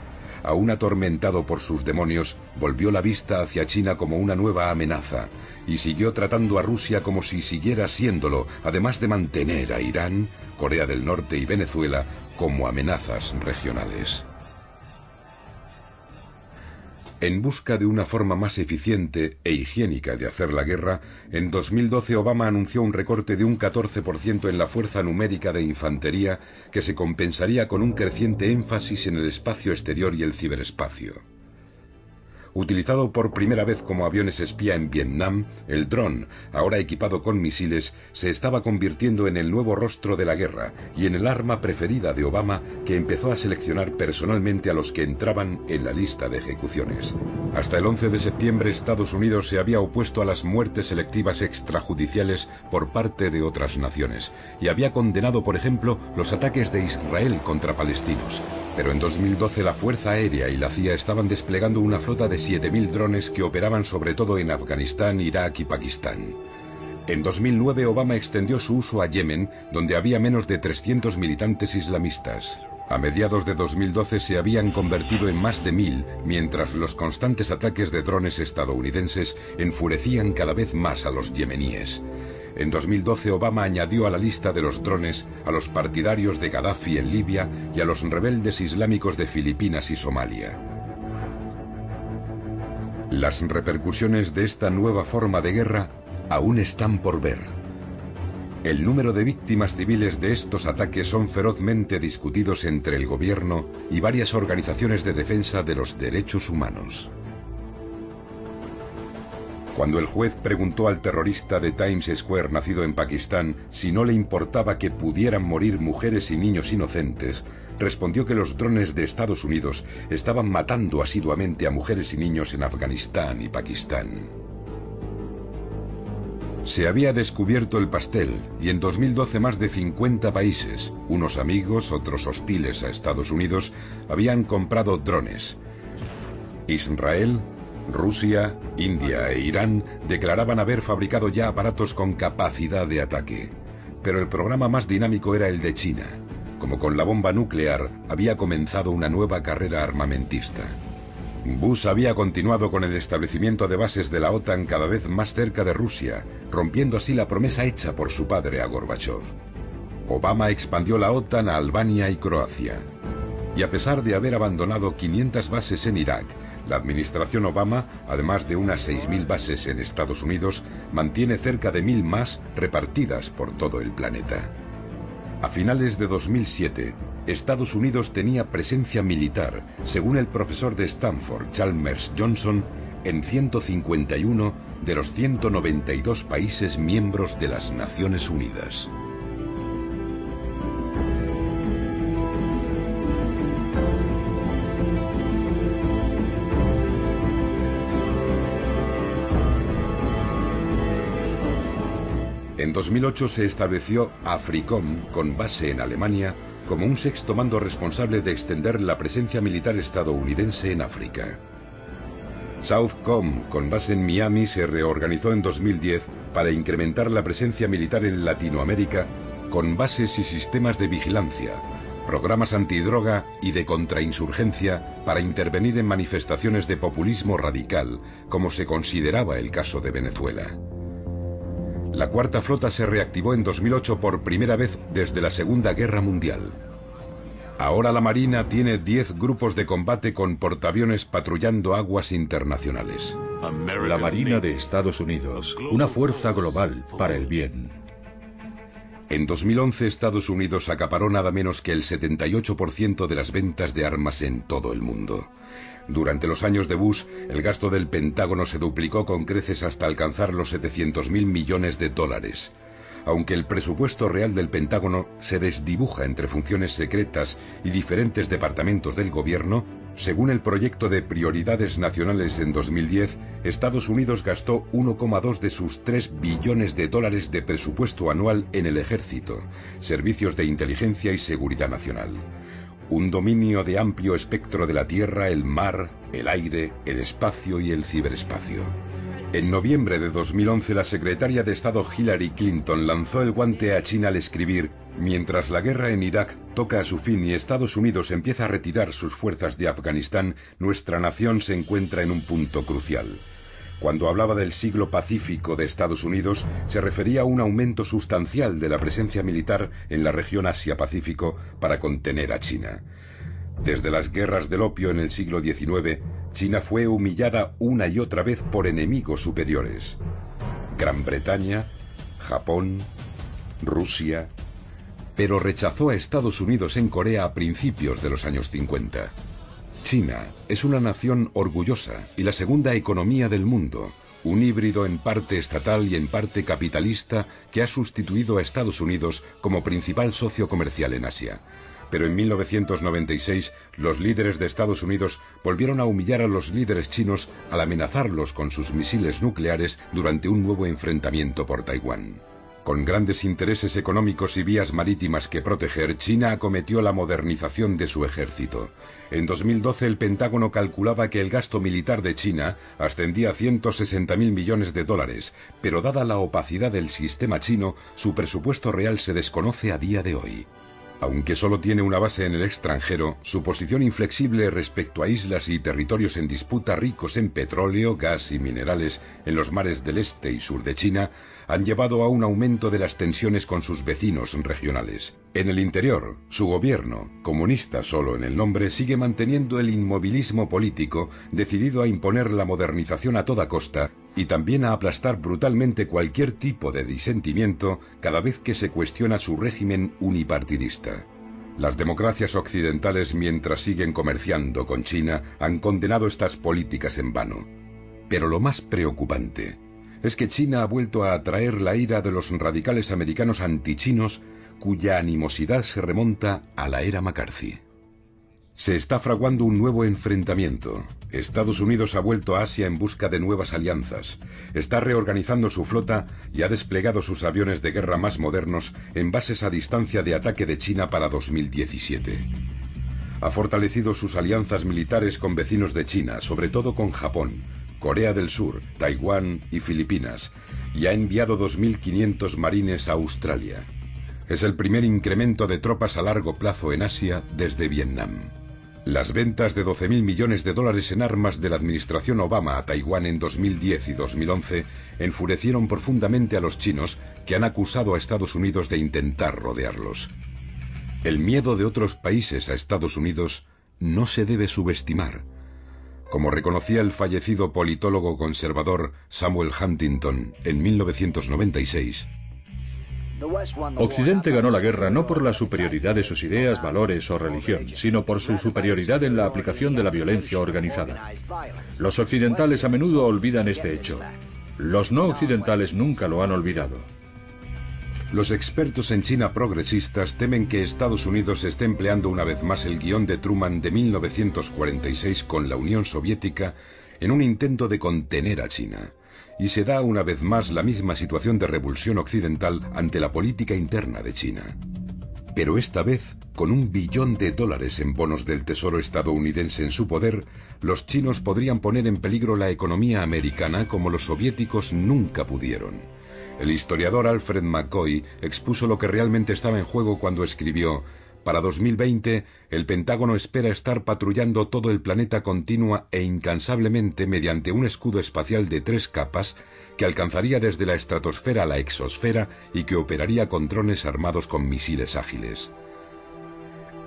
Aún atormentado por sus demonios, volvió la vista hacia China como una nueva amenaza y siguió tratando a Rusia como si siguiera siéndolo, además de mantener a Irán, Corea del Norte y Venezuela como amenazas regionales. En busca de una forma más eficiente e higiénica de hacer la guerra, en 2012 Obama anunció un recorte de un 14% en la fuerza numérica de infantería que se compensaría con un creciente énfasis en el espacio exterior y el ciberespacio. Utilizado por primera vez como aviones espía en Vietnam, el dron, ahora equipado con misiles, se estaba convirtiendo en el nuevo rostro de la guerra y en el arma preferida de Obama, que empezó a seleccionar personalmente a los que entraban en la lista de ejecuciones. Hasta el 11 de septiembre, Estados Unidos se había opuesto a las muertes selectivas extrajudiciales por parte de otras naciones y había condenado, por ejemplo, los ataques de Israel contra palestinos. Pero en 2012 la Fuerza Aérea y la CIA estaban desplegando una flota de 7.000 drones que operaban sobre todo en Afganistán, Irak y Pakistán. En 2009 Obama extendió su uso a Yemen, donde había menos de 300 militantes islamistas. A mediados de 2012 se habían convertido en más de 1.000, mientras los constantes ataques de drones estadounidenses enfurecían cada vez más a los yemeníes. En 2012 Obama añadió a la lista de los drones a los partidarios de Gaddafi en Libia y a los rebeldes islámicos de Filipinas y Somalia. Las repercusiones de esta nueva forma de guerra aún están por ver. El número de víctimas civiles de estos ataques son ferozmente discutidos entre el gobierno y varias organizaciones de defensa de los derechos humanos. Cuando el juez preguntó al terrorista de Times Square nacido en Pakistán si no le importaba que pudieran morir mujeres y niños inocentes, respondió que los drones de Estados Unidos estaban matando asiduamente a mujeres y niños en Afganistán y Pakistán. Se había descubierto el pastel y en 2012 más de 50 países, unos amigos, otros hostiles a Estados Unidos, habían comprado drones. Israel, Rusia, India e Irán declaraban haber fabricado ya aparatos con capacidad de ataque. Pero el programa más dinámico era el de China. como con la bomba nuclear, había comenzado una nueva carrera armamentista. Bush había continuado con el establecimiento de bases de la OTAN cada vez más cerca de Rusia, rompiendo así la promesa hecha por su padre a Gorbachov. Obama expandió la OTAN a Albania y Croacia. Y a pesar de haber abandonado 500 bases en Irak, la administración Obama, además de unas 6.000 bases en Estados Unidos, mantiene cerca de 1.000 más repartidas por todo el planeta. A finales de 2007, Estados Unidos tenía presencia militar, según el profesor de Stanford, Chalmers Johnson, en 151 de los 192 países miembros de las Naciones Unidas. En 2008 se estableció AFRICOM, con base en Alemania, como un sexto mando responsable de extender la presencia militar estadounidense en África. SOUTHCOM, con base en Miami, se reorganizó en 2010 para incrementar la presencia militar en Latinoamérica, con bases y sistemas de vigilancia, programas antidroga y de contrainsurgencia para intervenir en manifestaciones de populismo radical, como se consideraba el caso de Venezuela. La Cuarta Flota se reactivó en 2008 por primera vez desde la Segunda Guerra Mundial. Ahora la Marina tiene 10 grupos de combate con portaaviones patrullando aguas internacionales. La Marina de Estados Unidos, una fuerza global para el bien. En 2011 Estados Unidos acaparó nada menos que el 78% de las ventas de armas en todo el mundo. Durante los años de Bush, el gasto del Pentágono se duplicó con creces hasta alcanzar los 700.000 millones de dólares. Aunque el presupuesto real del Pentágono se desdibuja entre funciones secretas y diferentes departamentos del gobierno, según el proyecto de prioridades nacionales en 2010, Estados Unidos gastó 1,2 de sus 3 billones de dólares de presupuesto anual en el ejército, servicios de inteligencia y seguridad nacional. Un dominio de amplio espectro de la tierra, el mar, el aire, el espacio y el ciberespacio. En noviembre de 2011, la secretaria de Estado Hillary Clinton lanzó el guante a China al escribir: mientras la guerra en Irak toca a su fin y Estados Unidos empieza a retirar sus fuerzas de Afganistán, nuestra nación se encuentra en un punto crucial. Cuando hablaba del siglo pacífico de Estados Unidos, se refería a un aumento sustancial de la presencia militar en la región Asia-Pacífico para contener a China. Desde las guerras del opio en el siglo XIX, China fue humillada una y otra vez por enemigos superiores. Gran Bretaña, Japón, Rusia, pero rechazó a Estados Unidos en Corea a principios de los años 50. China es una nación orgullosa y la segunda economía del mundo, un híbrido en parte estatal y en parte capitalista que ha sustituido a Estados Unidos como principal socio comercial en Asia. Pero en 1996, los líderes de Estados Unidos volvieron a humillar a los líderes chinos al amenazarlos con sus misiles nucleares durante un nuevo enfrentamiento por Taiwán. Con grandes intereses económicos y vías marítimas que proteger, China acometió la modernización de su ejército. En 2012 el Pentágono calculaba que el gasto militar de China ascendía a 160.000 millones de dólares, pero dada la opacidad del sistema chino, su presupuesto real se desconoce a día de hoy. Aunque solo tiene una base en el extranjero, su posición inflexible respecto a islas y territorios en disputa ricos en petróleo, gas y minerales en los mares del este y sur de China han llevado a un aumento de las tensiones con sus vecinos regionales. En el interior, su gobierno, comunista solo en el nombre, sigue manteniendo el inmovilismo político, decidido a imponer la modernización a toda costa y también a aplastar brutalmente cualquier tipo de disentimiento cada vez que se cuestiona su régimen unipartidista. Las democracias occidentales, mientras siguen comerciando con China, han condenado estas políticas en vano. Pero lo más preocupante es que China ha vuelto a atraer la ira de los radicales americanos antichinos, cuya animosidad se remonta a la era McCarthy. Se está fraguando un nuevo enfrentamiento. Estados Unidos ha vuelto a Asia en busca de nuevas alianzas. Está reorganizando su flota y ha desplegado sus aviones de guerra más modernos en bases a distancia de ataque de China para 2017. Ha fortalecido sus alianzas militares con vecinos de China, sobre todo con Japón, Corea del Sur, Taiwán y Filipinas, y ha enviado 2.500 marines a Australia. Es el primer incremento de tropas a largo plazo en Asia desde Vietnam. Las ventas de 12.000 millones de dólares en armas de la administración Obama a Taiwán en 2010 y 2011 enfurecieron profundamente a los chinos, que han acusado a Estados Unidos de intentar rodearlos. El miedo de otros países a Estados Unidos no se debe subestimar. Como reconocía el fallecido politólogo conservador Samuel Huntington en 1996, Occidente ganó la guerra no por la superioridad de sus ideas, valores o religión, sino por su superioridad en la aplicación de la violencia organizada. Los occidentales a menudo olvidan este hecho. Los no occidentales nunca lo han olvidado. Los expertos en China progresistas temen que Estados Unidos esté empleando una vez más el guión de Truman de 1946 con la Unión Soviética en un intento de contener a China. Y se da una vez más la misma situación de revulsión occidental ante la política interna de China. Pero esta vez, con $1 billón en bonos del Tesoro estadounidense en su poder, los chinos podrían poner en peligro la economía americana como los soviéticos nunca pudieron. El historiador Alfred McCoy expuso lo que realmente estaba en juego cuando escribió: para 2020, el Pentágono espera estar patrullando todo el planeta continua e incansablemente mediante un escudo espacial de 3 capas que alcanzaría desde la estratosfera a la exosfera y que operaría con drones armados con misiles ágiles.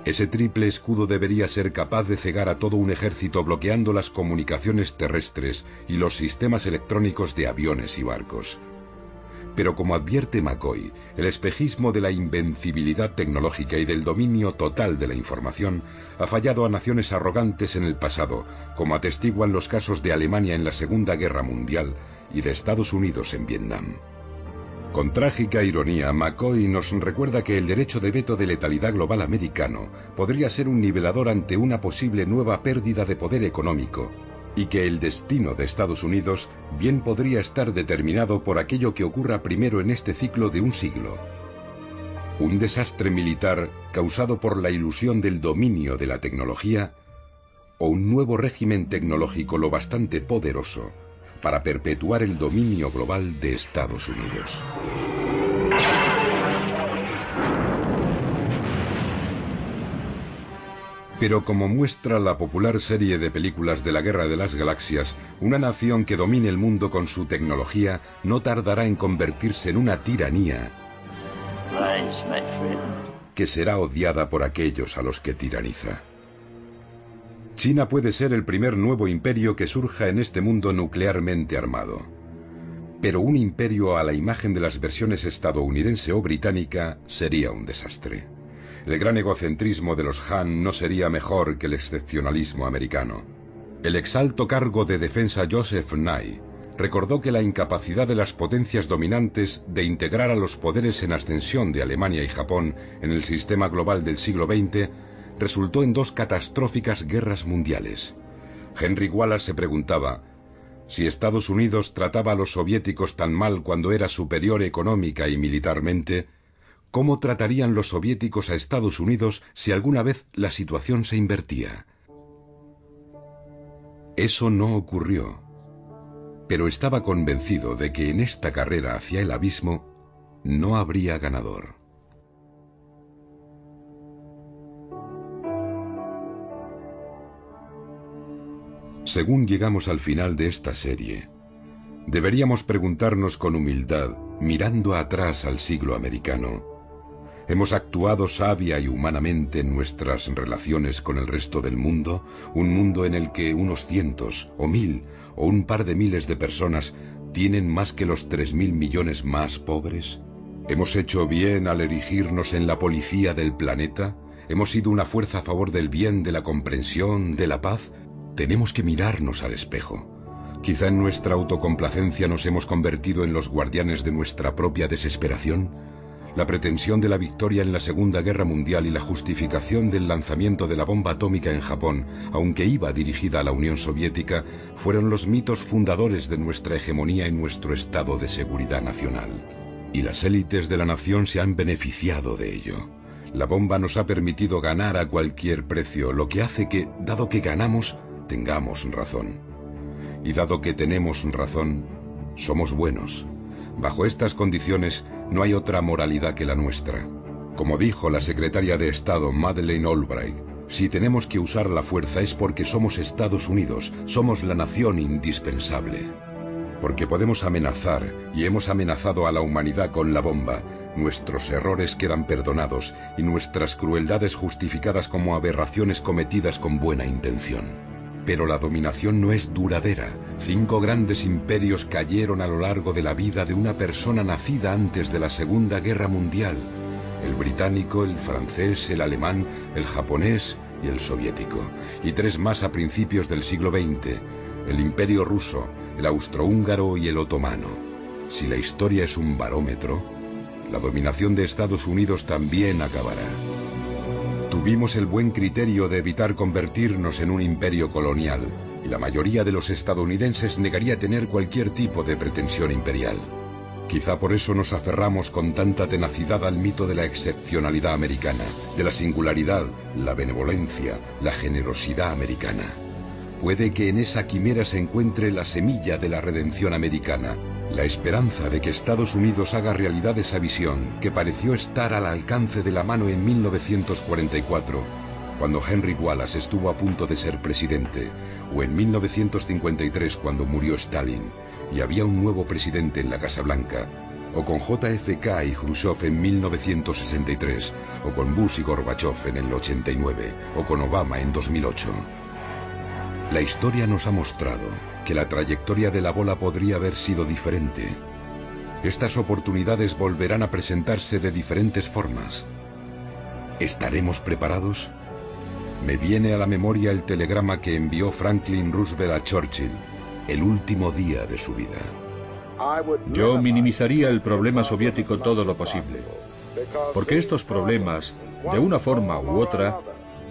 Ese triple escudo debería ser capaz de cegar a todo un ejército bloqueando las comunicaciones terrestres y los sistemas electrónicos de aviones y barcos. Pero como advierte McCoy, el espejismo de la invencibilidad tecnológica y del dominio total de la información ha fallado a naciones arrogantes en el pasado, como atestiguan los casos de Alemania en la Segunda Guerra Mundial y de Estados Unidos en Vietnam. Con trágica ironía, McCoy nos recuerda que el derecho de veto de letalidad global americano podría ser un nivelador ante una posible nueva pérdida de poder económico, y que el destino de Estados Unidos bien podría estar determinado por aquello que ocurra primero en este ciclo de un siglo. Un desastre militar causado por la ilusión del dominio de la tecnología, o un nuevo régimen tecnológico lo bastante poderoso para perpetuar el dominio global de Estados Unidos. Pero como muestra la popular serie de películas de la Guerra de las Galaxias, una nación que domine el mundo con su tecnología no tardará en convertirse en una tiranía que será odiada por aquellos a los que tiraniza. China puede ser el primer nuevo imperio que surja en este mundo nuclearmente armado. Pero un imperio a la imagen de las versiones estadounidense o británica sería un desastre. El gran egocentrismo de los Han no sería mejor que el excepcionalismo americano. El exalto cargo de defensa Joseph Nye recordó que la incapacidad de las potencias dominantes de integrar a los poderes en ascensión de Alemania y Japón en el sistema global del siglo XX resultó en 2 catastróficas guerras mundiales. Henry Wallace se preguntaba: si Estados Unidos trataba a los soviéticos tan mal cuando era superior económica y militarmente, ¿cómo tratarían los soviéticos a Estados Unidos si alguna vez la situación se invertía? Eso no ocurrió, pero estaba convencido de que en esta carrera hacia el abismo no habría ganador. Según llegamos al final de esta serie, deberíamos preguntarnos con humildad, mirando atrás al siglo americano: ¿hemos actuado sabia y humanamente en nuestras relaciones con el resto del mundo? Un mundo en el que unos cientos, o 1000, o un par de miles de personas tienen más que los 3.000 millones más pobres. ¿Hemos hecho bien al erigirnos en la policía del planeta? ¿Hemos sido una fuerza a favor del bien, de la comprensión, de la paz? Tenemos que mirarnos al espejo. Quizá en nuestra autocomplacencia nos hemos convertido en los guardianes de nuestra propia desesperación. La pretensión de la victoria en la Segunda Guerra Mundial y la justificación del lanzamiento de la bomba atómica en Japón, aunque iba dirigida a la Unión Soviética, fueron los mitos fundadores de nuestra hegemonía en nuestro estado de seguridad nacional. Y las élites de la nación se han beneficiado de ello. La bomba nos ha permitido ganar a cualquier precio, lo que hace que, dado que ganamos, tengamos razón. Y dado que tenemos razón, somos buenos. Bajo estas condiciones, no hay otra moralidad que la nuestra. Como dijo la secretaria de Estado Madeleine Albright, si tenemos que usar la fuerza es porque somos Estados Unidos, somos la nación indispensable. Porque podemos amenazar, y hemos amenazado a la humanidad con la bomba, nuestros errores quedan perdonados y nuestras crueldades justificadas como aberraciones cometidas con buena intención. Pero la dominación no es duradera. 5 grandes imperios cayeron a lo largo de la vida de una persona nacida antes de la Segunda Guerra Mundial. El británico, el francés, el alemán, el japonés y el soviético. Y 3 más a principios del siglo XX, el imperio ruso, el austrohúngaro y el otomano. Si la historia es un barómetro, la dominación de Estados Unidos también acabará. Tuvimos el buen criterio de evitar convertirnos en un imperio colonial, y la mayoría de los estadounidenses negaría tener cualquier tipo de pretensión imperial. Quizá por eso nos aferramos con tanta tenacidad al mito de la excepcionalidad americana, de la singularidad, la benevolencia, la generosidad americana. Puede que en esa quimera se encuentre la semilla de la redención americana, la esperanza de que Estados Unidos haga realidad esa visión que pareció estar al alcance de la mano en 1944, cuando Henry Wallace estuvo a punto de ser presidente, o en 1953 cuando murió Stalin y había un nuevo presidente en la Casa Blanca, o con JFK y Khrushchev en 1963, o con Bush y Gorbachev en el 89, o con Obama en 2008. La historia nos ha mostrado que la trayectoria de la bola podría haber sido diferente. Estas oportunidades volverán a presentarse de diferentes formas. ¿Estaremos preparados? Me viene a la memoria el telegrama que envió Franklin Roosevelt a Churchill el último día de su vida. Yo minimizaría el problema soviético todo lo posible, porque estos problemas, de una forma u otra,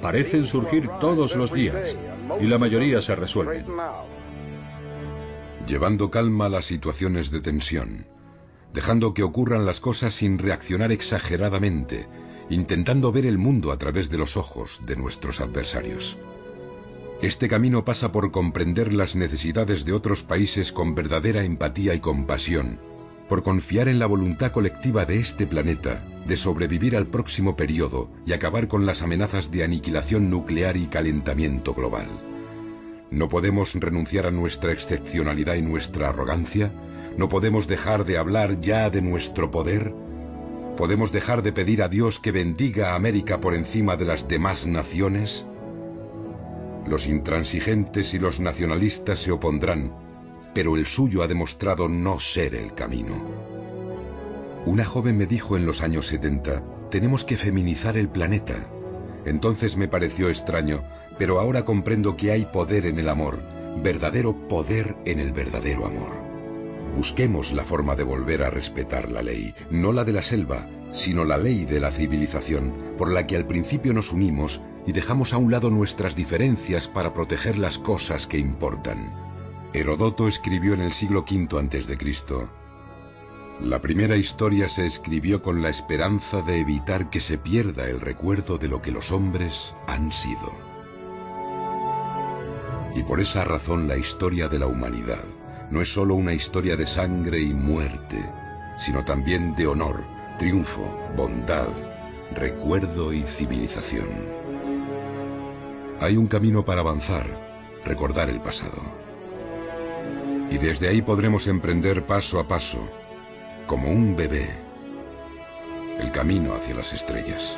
parecen surgir todos los días, y la mayoría se resuelven. Llevando calma a las situaciones de tensión, dejando que ocurran las cosas sin reaccionar exageradamente, intentando ver el mundo a través de los ojos de nuestros adversarios. Este camino pasa por comprender las necesidades de otros países con verdadera empatía y compasión, por confiar en la voluntad colectiva de este planeta de sobrevivir al próximo periodo y acabar con las amenazas de aniquilación nuclear y calentamiento global. ¿No podemos renunciar a nuestra excepcionalidad y nuestra arrogancia? ¿No podemos dejar de hablar ya de nuestro poder? ¿Podemos dejar de pedir a Dios que bendiga a América por encima de las demás naciones? Los intransigentes y los nacionalistas se opondrán, pero el suyo ha demostrado no ser el camino. Una joven me dijo en los años 70, tenemos que feminizar el planeta. Entonces me pareció extraño, pero ahora comprendo que hay poder en el amor, verdadero poder en el verdadero amor. Busquemos la forma de volver a respetar la ley, no la de la selva, sino la ley de la civilización, por la que al principio nos unimos y dejamos a un lado nuestras diferencias para proteger las cosas que importan. Heródoto escribió en el siglo V a.C., la primera historia se escribió con la esperanza de evitar que se pierda el recuerdo de lo que los hombres han sido. Y por esa razón la historia de la humanidad no es solo una historia de sangre y muerte, sino también de honor, triunfo, bondad, recuerdo y civilización. Hay un camino para avanzar, recordar el pasado. Y desde ahí podremos emprender paso a paso, como un bebé, el camino hacia las estrellas.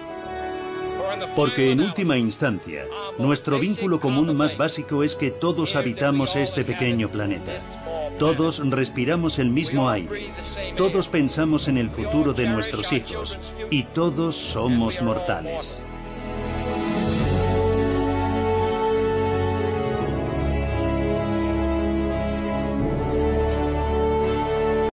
Porque en última instancia, nuestro vínculo común más básico es que todos habitamos este pequeño planeta. Todos respiramos el mismo aire. Todos pensamos en el futuro de nuestros hijos. Y todos somos mortales.